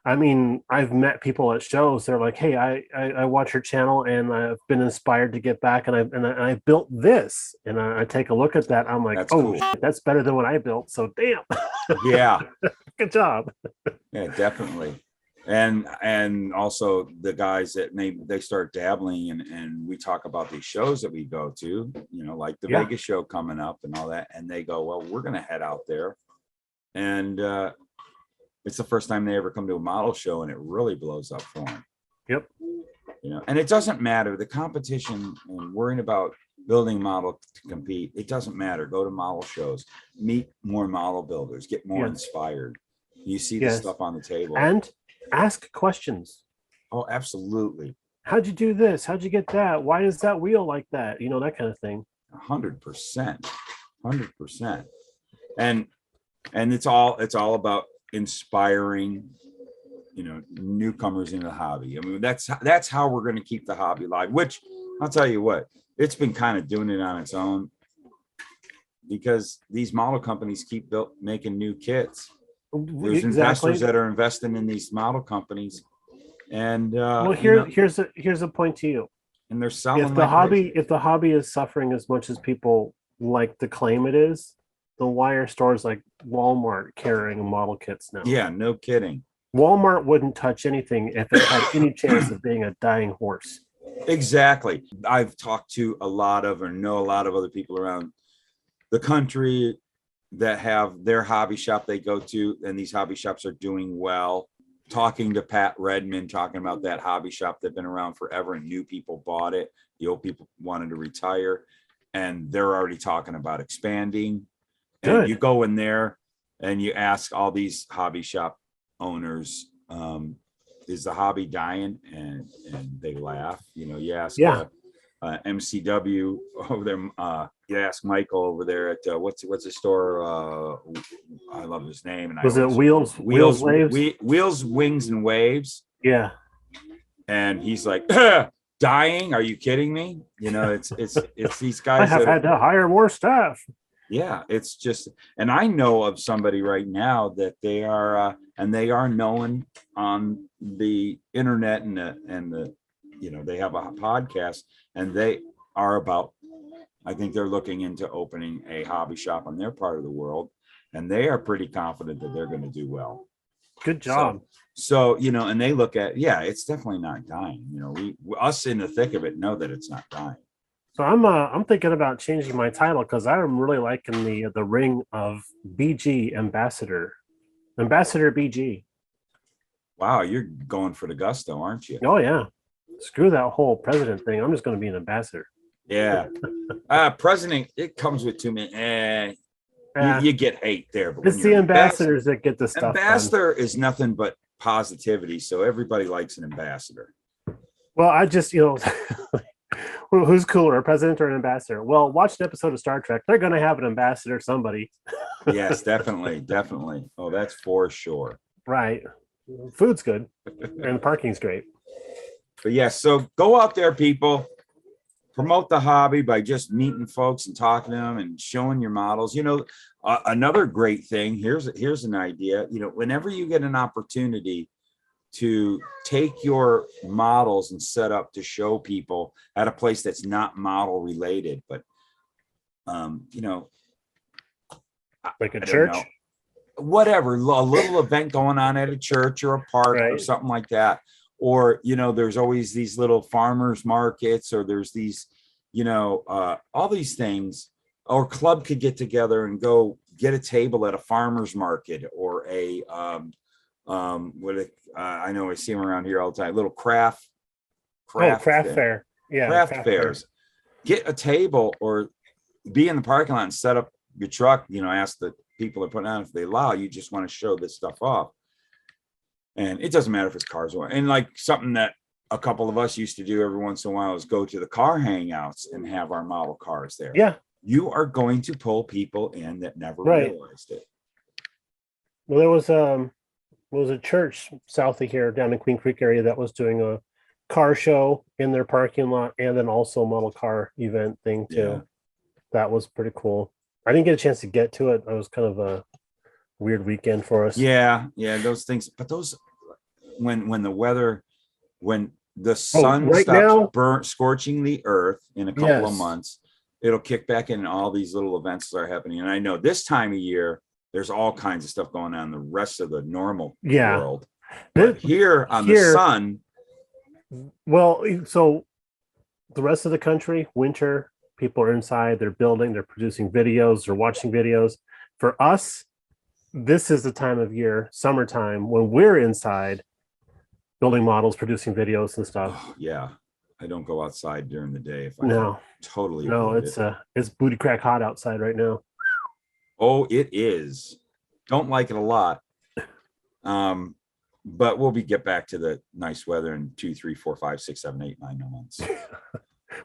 I mean, I've met people at shows. They're like, "Hey, I watch your channel and I've been inspired to get back, and I built this." And I take a look at that. I'm like, That's "Oh, cool. shit, that's better than what I built." So damn. Yeah. Good job. Yeah, definitely. And also the guys that maybe they start dabbling, and we talk about these shows that we go to, you know, like the Vegas show coming up and all that, and they go, "Well, we're going to head out there," and it's the first time they ever come to a model show, and it really blows up for them. Yep. You know, and it doesn't matter the competition and worrying about building model to compete. It doesn't matter. Go to model shows, meet more model builders, get more inspired. You see the stuff on the table and ask questions. Oh, absolutely. How'd you do this? How'd you get that? Why is that wheel like that? You know, that kind of thing. 100%. 100%. And it's all about inspiring, you know, newcomers into the hobby. I mean, that's how we're going to keep the hobby alive, which I'll tell you what, it's been kind of doing it on its own, because these model companies keep making new kits. There's investors that are investing in these model companies, and well, here's a point to you. And they're selling. If the hobby is suffering as much as people like to claim it is, then why are stores like Walmart carrying model kits now? Yeah, no kidding. Walmart wouldn't touch anything if it had any chance of being a dying horse. Exactly. I've talked to a lot of, or know a lot of other people around the country that have their hobby shop they go to, and these hobby shops are doing well. Talking to Pat Redmond, talking about that hobby shop that's been around forever, and new people bought it. The old people wanted to retire, and they're already talking about expanding. Good. And you go in there and you ask all these hobby shop owners, is the hobby dying? And they laugh. You know, you ask MCW over there, you ask Michael over there at what's the store? I love his name. And was it Wheels, Waves? Wheels, Wings, and Waves. Yeah. And he's like, dying? Are you kidding me? You know, it's these guys. I have had to hire more staff. Yeah, it's just, and I know of somebody right now that they are, and they are known on the internet and the, you know, they have a podcast, and they are about, I think they're looking into opening a hobby shop on their part of the world, and they are pretty confident that they're going to do well. Good job. So, you know, and they look at, it's definitely not dying. You know, us in the thick of it know that it's not dying. So I'm thinking about changing my title, because I'm really liking the ring of BG Ambassador BG. Wow, you're going for the gusto, aren't you? Oh yeah, screw that whole president thing. I'm just going to be an ambassador. Yeah, president. It comes with too many. You get hate there. But it's the ambassadors that get the stuff. Ambassador is nothing but positivity, so everybody likes an ambassador. Well, I just, you know. Who's cooler, a president or an ambassador? Well, watch an episode of Star Trek. They're going to have an ambassador, somebody. Yes, definitely. Oh, that's for sure. Right. Food's good, and the parking's great. But yes, so go out there, people. Promote the hobby by just meeting folks and talking to them and showing your models. You know, another great thing. Here's an idea. You know, whenever you get an opportunity to take your models and set up to show people at a place that's not model related, but you know, like a church, whatever, a little event going on at a church or a park or something like that. Or, you know, there's always these little farmers markets, or there's these, you know, all these things. Or club could get together and go get a table at a farmer's market, or a I know I see them around here all the time. Little craft fair. Yeah, craft craft fairs. Get a table or be in the parking lot and set up your truck. Ask the people that are putting on if they allow. You just want to show this stuff off, and it doesn't matter if it's cars or and like something that a couple of us used to do every once in a while is go to the car hangouts and have our model cars there. Yeah, you are going to pull people in that never realized it. Well, there was a church south of here down in Queen Creek area that was doing a car show in their parking lot and then also a model car event thing too. Yeah. That was pretty cool. I didn't get a chance to get to it. It was kind of a weird weekend for us. Yeah, those things. But those when the weather, when the sun stops scorching the earth in a couple of months, it'll kick back in and all these little events are happening. And I know this time of year, there's all kinds of stuff going on in the rest of the normal world. But here on the sun. Well, so the rest of the country, winter, people are inside, they're building, they're producing videos, they're watching videos. For us, this is the time of year, summertime, when we're inside building models, producing videos and stuff. Oh, yeah. I don't go outside during the day if I totally it's booty crack hot outside right now. Oh, it is. Don't like it a lot. But we'll get back to the nice weather in 2, 3, 4, 5, 6, 7, 8, 9 months.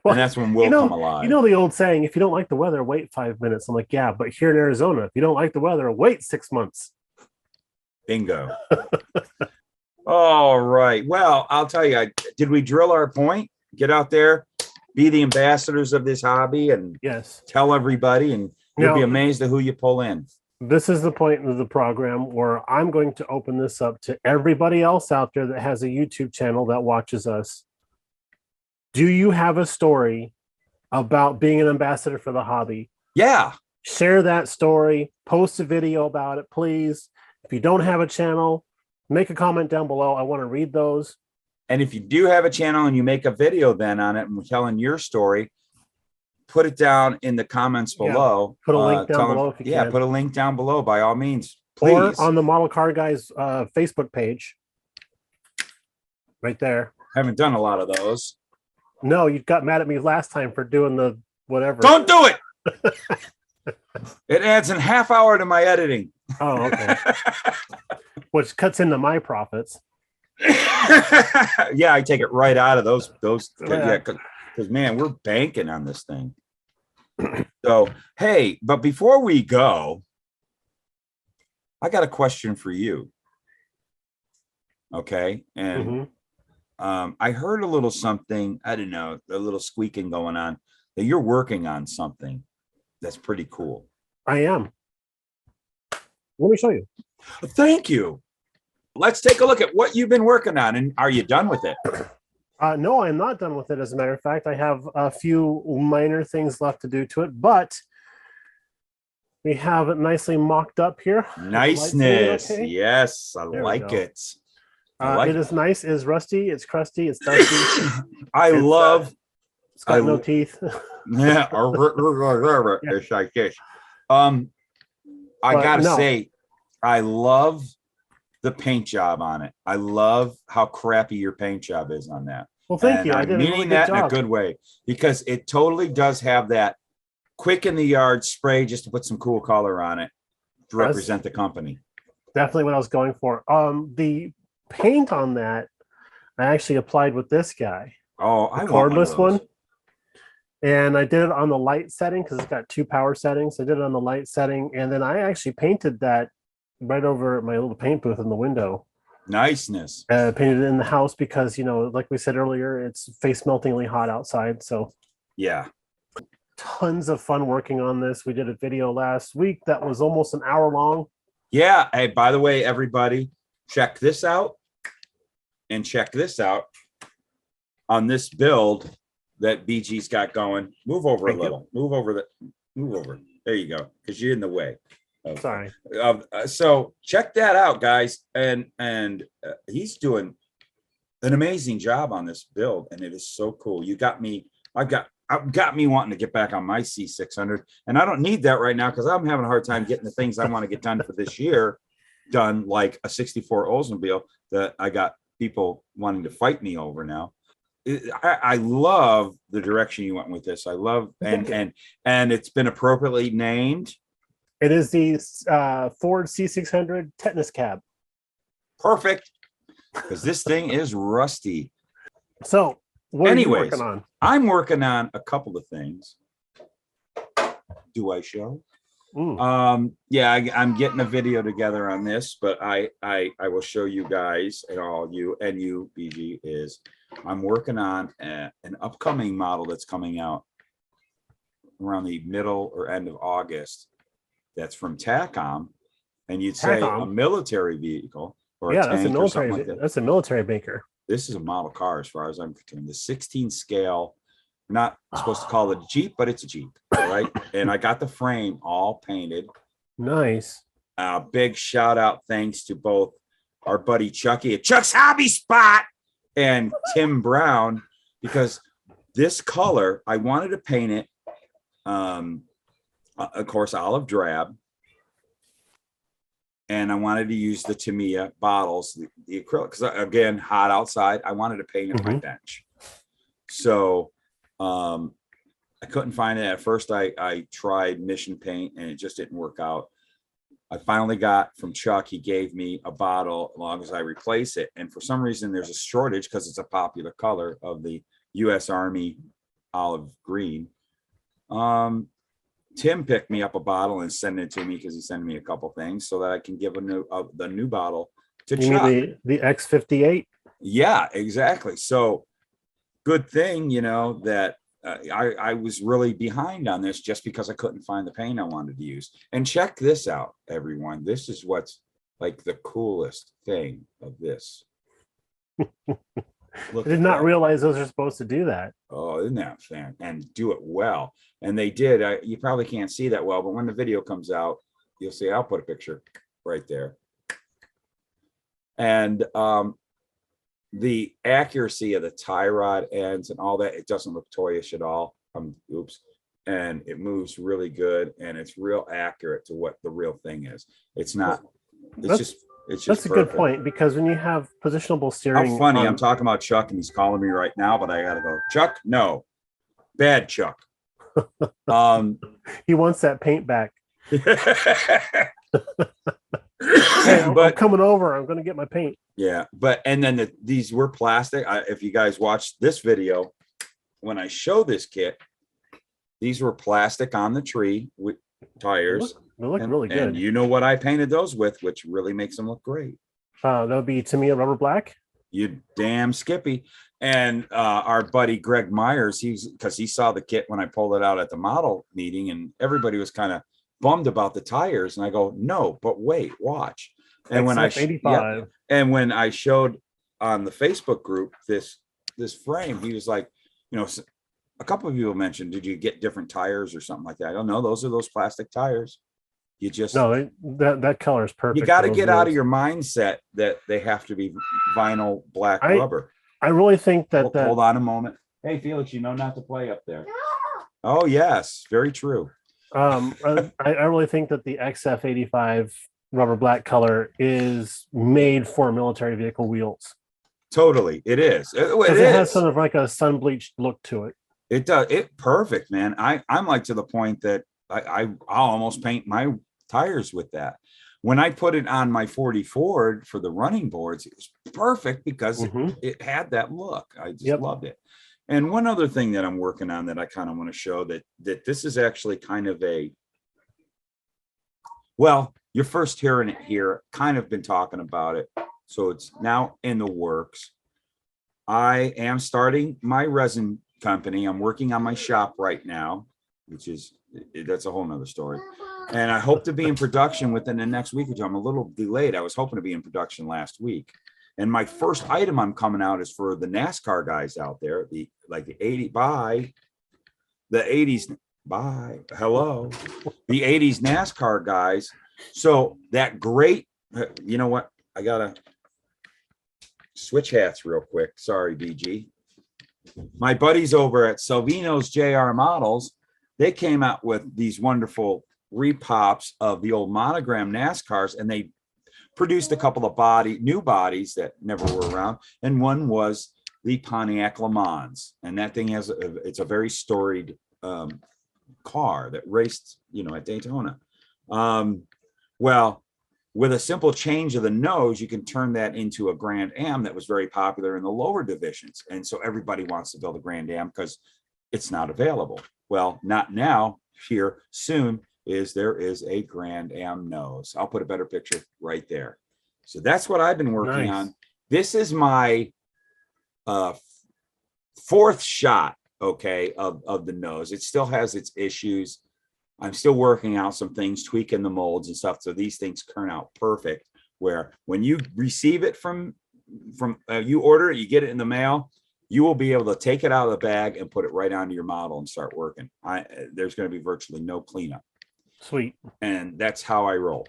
Well, and that's when we'll come alive. You know the old saying, if you don't like the weather, wait 5 minutes. I'm like, yeah, but here in Arizona, if you don't like the weather, wait 6 months. Bingo. All right. Well, I'll tell you, did we drill our point? Get out there, be the ambassadors of this hobby and tell everybody, and you'll be amazed at who you pull in. This is the point of the program where I'm going to open this up to everybody else out there that has a YouTube channel that watches us. Do you have a story about being an ambassador for the hobby? Yeah. Share that story. Post a video about it, please. If you don't have a channel, make a comment down below. I want to read those. And if you do have a channel and you make a video then on it and telling your story, put it down in the comments below. Put a link down below if you can. Put a link down below by all means, please. Or on the Model Car Guys Facebook page. Right there. Haven't done a lot of those. No, you got mad at me last time for doing the whatever. Don't do it. It adds a half hour to my editing. Oh, okay. Which cuts into my profits. Yeah, I take it right out of those. Because man, we're banking on this thing. So, hey, but before we go, I got a question for you. Okay. And I heard a little something, I don't know, a little squeaking going on, that you're working on something that's pretty cool. I am. Let me show you. Thank you. Let's take a look at what you've been working on. And are you done with it? No, I'm not done with it. As a matter of fact, I have a few minor things left to do to it, but we have it nicely mocked up here. Niceness. Okay? Yes, I like it. It is nice. It is rusty. It's crusty. It's dusty. It's got no teeth. Yeah. It's like this. I gotta say, I love the paint job on it. I love how crappy your paint job is on that. Well, thank you. I did meaning that in a good way, because it totally does have that quick in the yard spray just to put some cool color on it to represent the company. Definitely what I was going for. The paint on that I actually applied with this guy. Oh, the cordless one. And I did it on the light setting because it's got 2 power settings. I did it on the light setting, and then I actually painted that right over my little paint booth in the window. Niceness. Painted it in the house because, like we said earlier, it's face meltingly hot outside. So yeah, tons of fun working on this. We did a video last week that was almost an hour long. Yeah. Hey, by the way, everybody, check this out and check this out on this build that BG's got going. Move over a little. Move over. There you go, because you're in the way. Sorry. So check that out, guys. And he's doing an amazing job on this build, and it is so cool. You got me. I've got me wanting to get back on my C600, and I don't need that right now because I'm having a hard time getting the things I want to get done for this year. done like a 64 Oldsmobile that I got people wanting to fight me over now. I love the direction you went with this. I love, and it's been appropriately named. It is the Ford C600 tetanus cab. Perfect, because this thing is rusty. So what are you working on? I'm working on a couple of things. Do I show? Yeah, I'm getting a video together on this, but I will show you guys and all you and you, BG, is I'm working on an upcoming model that's coming out around the middle or end of August. That's from TACOM, and you'd say a military vehicle or a tank or something like that. That's a military maker. This is a model car as far as I'm concerned. The 16 scale. Not supposed to call it a Jeep, but it's a Jeep, all right? And I got the frame all painted. Nice. Big shout out thanks to both our buddy Chucky at Chuck's Hobby Spot and Tim Brown, because this color, I wanted to paint it, of course, olive drab. And I wanted to use the Tamiya bottles, the acrylic, because again, hot outside. I wanted to paint it on my bench. So I couldn't find it. At first I tried Mission Paint and it just didn't work out. I finally got from Chuck, he gave me a bottle as long as I replace it. And for some reason there's a shortage because it's a popular color of the US Army olive green. Tim picked me up a bottle and sent it to me because he sent me a couple things so that I can give the new bottle to Chuck. The X58? Yeah, exactly. So good thing, you know, that I was really behind on this just because I couldn't find the paint I wanted to use. And check this out, everyone. This is what's like the coolest thing of this. I did not realize those are supposed to do that. Oh, isn't that fan? And do it well. And they did. You probably can't see that well, but when the video comes out, you'll see. I'll put a picture right there. And the accuracy of the tie rod ends and all that, it doesn't look toyish at all. Oops. And it moves really good, and it's real accurate to what the real thing is. It's not. It's just that's a good point, because when you have positionable steering. How funny! I'm talking about Chuck, and he's calling me right now, but I gotta go. Chuck, no, bad Chuck. He wants that paint back. Hey, I'm coming over. I'm going to get my paint. Yeah, but and then these were plastic. If you guys watched this video, when I show this kit, these were plastic on the tree with tires. They look really good. And you know what I painted those with, which really makes them look great. That would be Tamiya rubber black. You damn Skippy. And our buddy Greg Myers, because he saw the kit when I pulled it out at the model meeting, and everybody was kind of bummed about the tires. And I go, no, but wait, watch. And when when I showed on the Facebook group this frame, he was like, you know, a couple of people mentioned, did you get different tires or something like that? I don't know. Those are those plastic tires. You just that color is perfect. You got to get out of your mindset that they have to be vinyl black rubber. I really think that. Hold on a moment. Hey, Felix, you know not to play up there. Oh yes, very true. I really think that the XF85 rubber black color is made for military vehicle wheels. Totally, it is. It has sort of like a sun bleached look to it. It does. It perfect, man. I'm like to the point that I'll almost paint my tires with that. When I put it on my 40 Ford for the running boards, it was perfect because it had that look. I just loved it. And one other thing that I'm working on that I kind of want to show that this is actually kind of well, you're first hearing it here, kind of been talking about it. So it's now in the works. I am starting my resin company. I'm working on my shop right now, that's a whole nother story. And I hope to be in production within the next week or two. I'm a little delayed. I was hoping to be in production last week. And my first item I'm coming out is for the NASCAR guys out there, the 80s NASCAR guys. So that great, you know what? I gotta switch hats real quick. Sorry, BG. My buddies over at Salvino's JR Models, they came out with these wonderful repops of the old monogram NASCARs, and they produced a couple of new bodies that never were around. And one was the Pontiac Le Mans. And that thing it's a very storied car that raced, at Daytona. Well, with a simple change of the nose, you can turn that into a Grand Am that was very popular in the lower divisions. And so everybody wants to build a Grand Am because it's not available. Well, not now. Here soon there is a Grand Am nose. I'll put a better picture right there. So that's what I've been working on. This is my fourth shot, okay, of the nose. It still has its issues. I'm still working out some things, tweaking the molds and stuff, so these things turn out perfect. Where when you receive it from you order it, you get it in the mail, you will be able to take it out of the bag and put it right onto your model and start working. There's going to be virtually no cleanup. Sweet. And that's how I roll.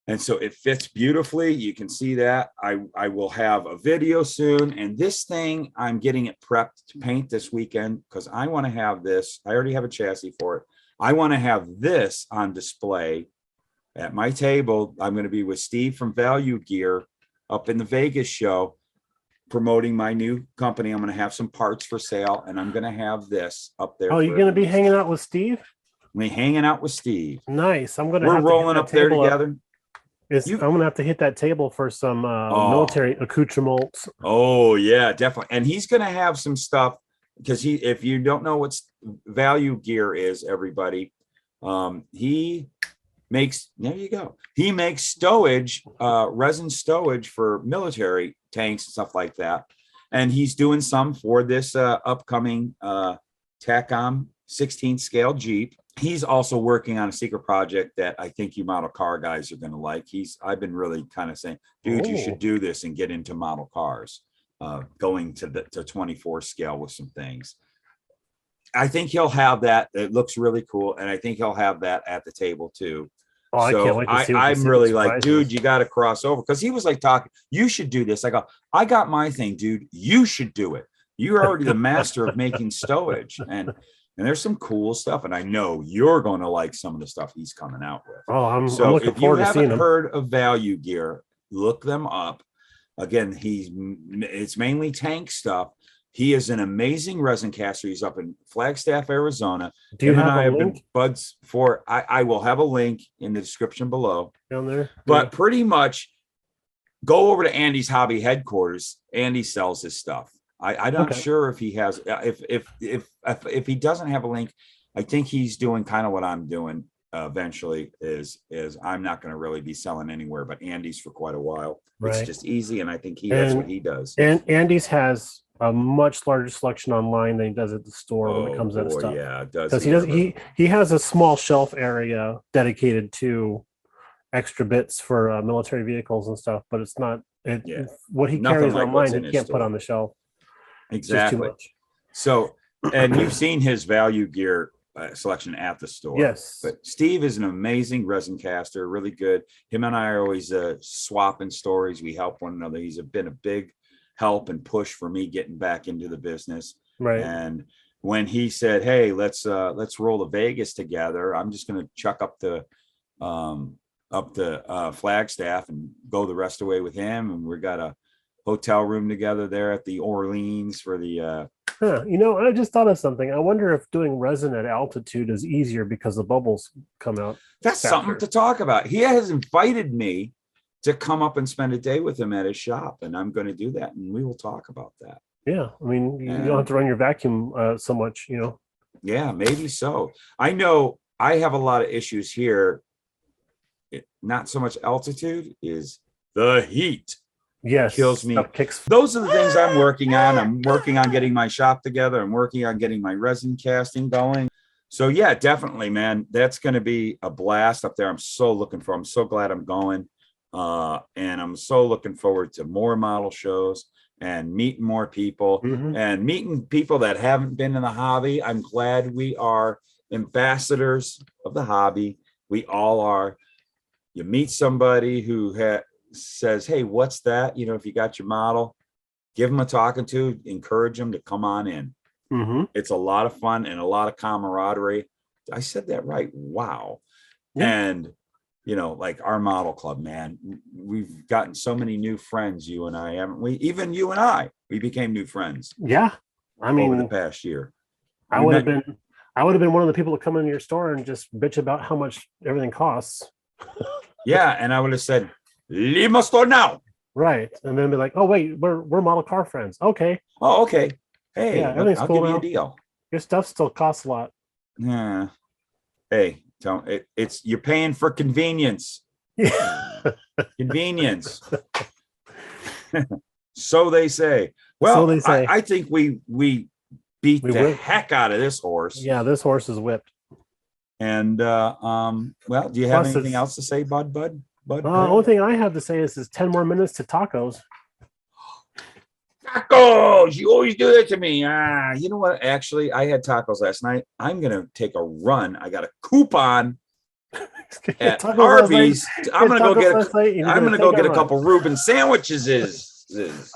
And so it fits beautifully. You can see that. I will have a video soon. And this thing, I'm getting it prepped to paint this weekend because I want to have this. I already have a chassis for it. I want to have this on display at my table. I'm going to be with Steve from Value Gear up in the Vegas show promoting my new company. I'm going to have some parts for sale, and I'm going to have this up there. Oh, you're going to be hanging out with Steve? Me hanging out with Steve. Nice. We're rolling up there together. I'm going to have to hit that table for some military accoutrements. Oh, yeah, definitely. And he's going to have some stuff. Because if you don't know what Value Gear is, everybody, he makes, there you go. He makes stowage, resin stowage for military tanks and stuff like that. And he's doing some for this upcoming TACOM 16 scale Jeep. He's also working on a secret project that I think you model car guys are going to like. I've been really kind of saying, dude, you should do this and get into model cars. Going to 24 scale with some things. I think he'll have that. It looks really cool. And I think he'll have that at the table too. Oh, so I can't wait to see what I'm really like, dude, you got to cross over. Cause he was like talking, you should do this. I go, I got my thing, dude. You should do it. You're already the master of making stowage. And there's some cool stuff. And I know you're going to like some of the stuff he's coming out with. Oh, I'm looking forward to seeing them. If you haven't heard of Value Gear, look them up. Again, it's mainly tank stuff. He is an amazing resin caster. He's up in Flagstaff, Arizona. Do you have a link? Buds for I will have a link in the description below. Down there. But pretty much go over to Andy's hobby headquarters. Andy sells his stuff. I'm not sure if he has if he doesn't have a link, I think he's doing kind of what I'm doing. Eventually is I'm not going to really be selling anywhere but Andy's for quite a while. It's just easy, and I think that's what he does. And Andy's has a much larger selection online than he does at the store when it comes to that stuff. Yeah, it does. Because he has a small shelf area dedicated to extra bits for military vehicles and stuff, but it's not what he carries online he can't put on the shelf. Exactly. Too much. So, and you've seen his Value Gear selection at the store. Yes. But Steve is an amazing resin caster, really good. Him and I are always swapping stories. We help one another. He's been a big help and push for me getting back into the business. Right. And when he said, hey, let's roll to Vegas together, I'm just going to chuck up the Flagstaff and go the rest of the way with him. And we got a hotel room together there at the Orleans for the I just thought of something. I wonder if doing resin at altitude is easier because the bubbles come out. That's faster. Something to talk about. He has invited me to come up and spend a day with him at his shop, and I'm going to do that, and we will talk about that. Yeah, I mean, you don't have to run your vacuum so much, Yeah, maybe so. I know I have a lot of issues here. Not so much altitude, is the heat. Yes, kills me. Those are the things I'm working on. I'm working on getting my shop together. I'm working on getting my resin casting going. So yeah, definitely, man. That's going to be a blast up there. I'm so glad I'm going. And I'm so looking forward to more model shows and meeting more people and meeting people that haven't been in the hobby. I'm glad we are ambassadors of the hobby. We all are. You meet somebody who says, hey, what's that? If you got your model, give them a talking to, encourage them to come on in. It's a lot of fun and a lot of camaraderie. I said that right. Wow. Yeah. And like our model club, man, we've gotten so many new friends, you and I, haven't we? Even you and I, we became new friends. Yeah. I mean, over the past year. I would have been one of the people to come into your store and just bitch about how much everything costs. Yeah. And I would have said, leave my store now. Right. And then be like, oh, wait, we're model car friends. Okay. Oh, okay. Hey, Yeah, everything's I'll cool give you now. a deal. Your stuff still costs a lot. Yeah. Hey, it's you're paying for convenience. Yeah. Convenience. So they say. Well, So they say. I think we beat the heck out of this horse. Yeah, this horse is whipped. And well, do you have anything else to say, bud? Only thing I have to say is 10 more minutes to tacos. Tacos! You always do that to me. You know what? Actually, I had tacos last night. I'm gonna take a run. I got a coupon at Arby's. I'm gonna go get a couple Reuben sandwiches.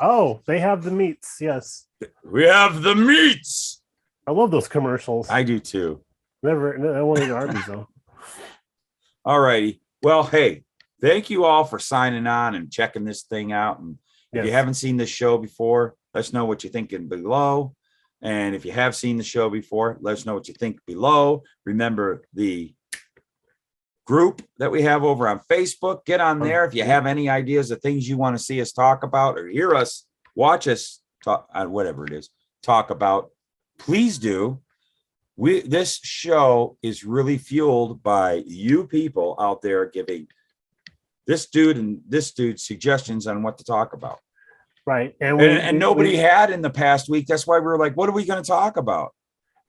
Oh, they have the meats. Yes, we have the meats. I love those commercials. I do too. I won't eat Arby's though. All righty. Well, hey, thank you all for signing on and checking this thing out. And if you haven't seen this show before, let us know what you're thinking below. And if you have seen the show before, let us know what you think below. Remember the group that we have over on Facebook. Get on there. If you have any ideas of things you want to see us talk about or hear us, watch us talk, whatever it is, talk about, please do. This show is really fueled by you people out there giving this dude suggestions on what to talk about. Right. And nobody had in the past week. That's why we were like, what are we going to talk about?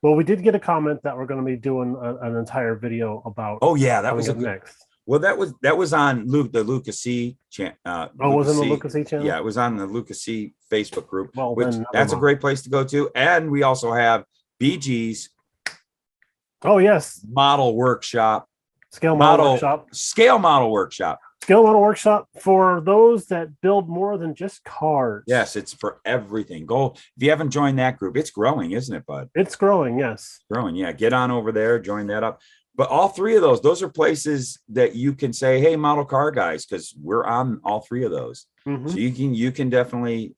Well, we did get a comment that we're going to be doing an entire video about. Oh yeah, that was next. Well, that was on the Luka Cee channel. Was it the Luka Cee channel? Yeah, it was on the Luka Cee Facebook group. Well, which that's a great place to go to. And we also have BG's. Oh yes, model workshop. Scale model workshop for those that build more than just cars. Yes, it's for everything. Go if you haven't joined that group. It's growing, isn't it, bud? It's growing. Yes, growing. Yeah, get on over there, join that up. But all three of those are places that you can say, "Hey, model car guys," because we're on all three of those. Mm-hmm. So you can definitely.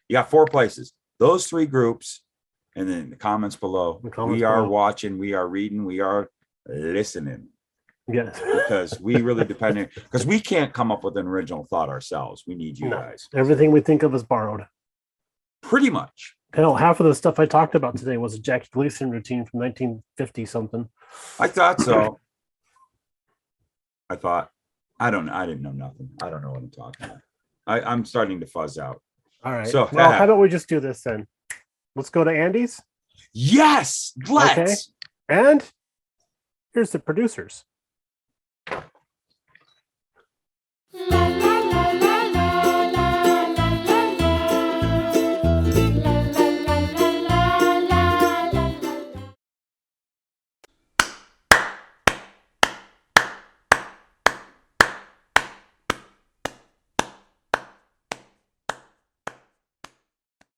You got 4 places. Those 3 groups, and then the comments below. We are watching. We are reading. We are listening. Yes, because we really depend on, because we can't come up with an original thought ourselves. We need you guys. Everything we think of is borrowed. Pretty much. Hell, half of the stuff I talked about today was a Jackie Gleason routine from 1950 something. I thought so. I didn't know nothing. I don't know what I'm talking about. I'm starting to fuzz out. All right. So well, how about we just do this then? Let's go to Andy's. Yes, let's. Okay. And here's the producers.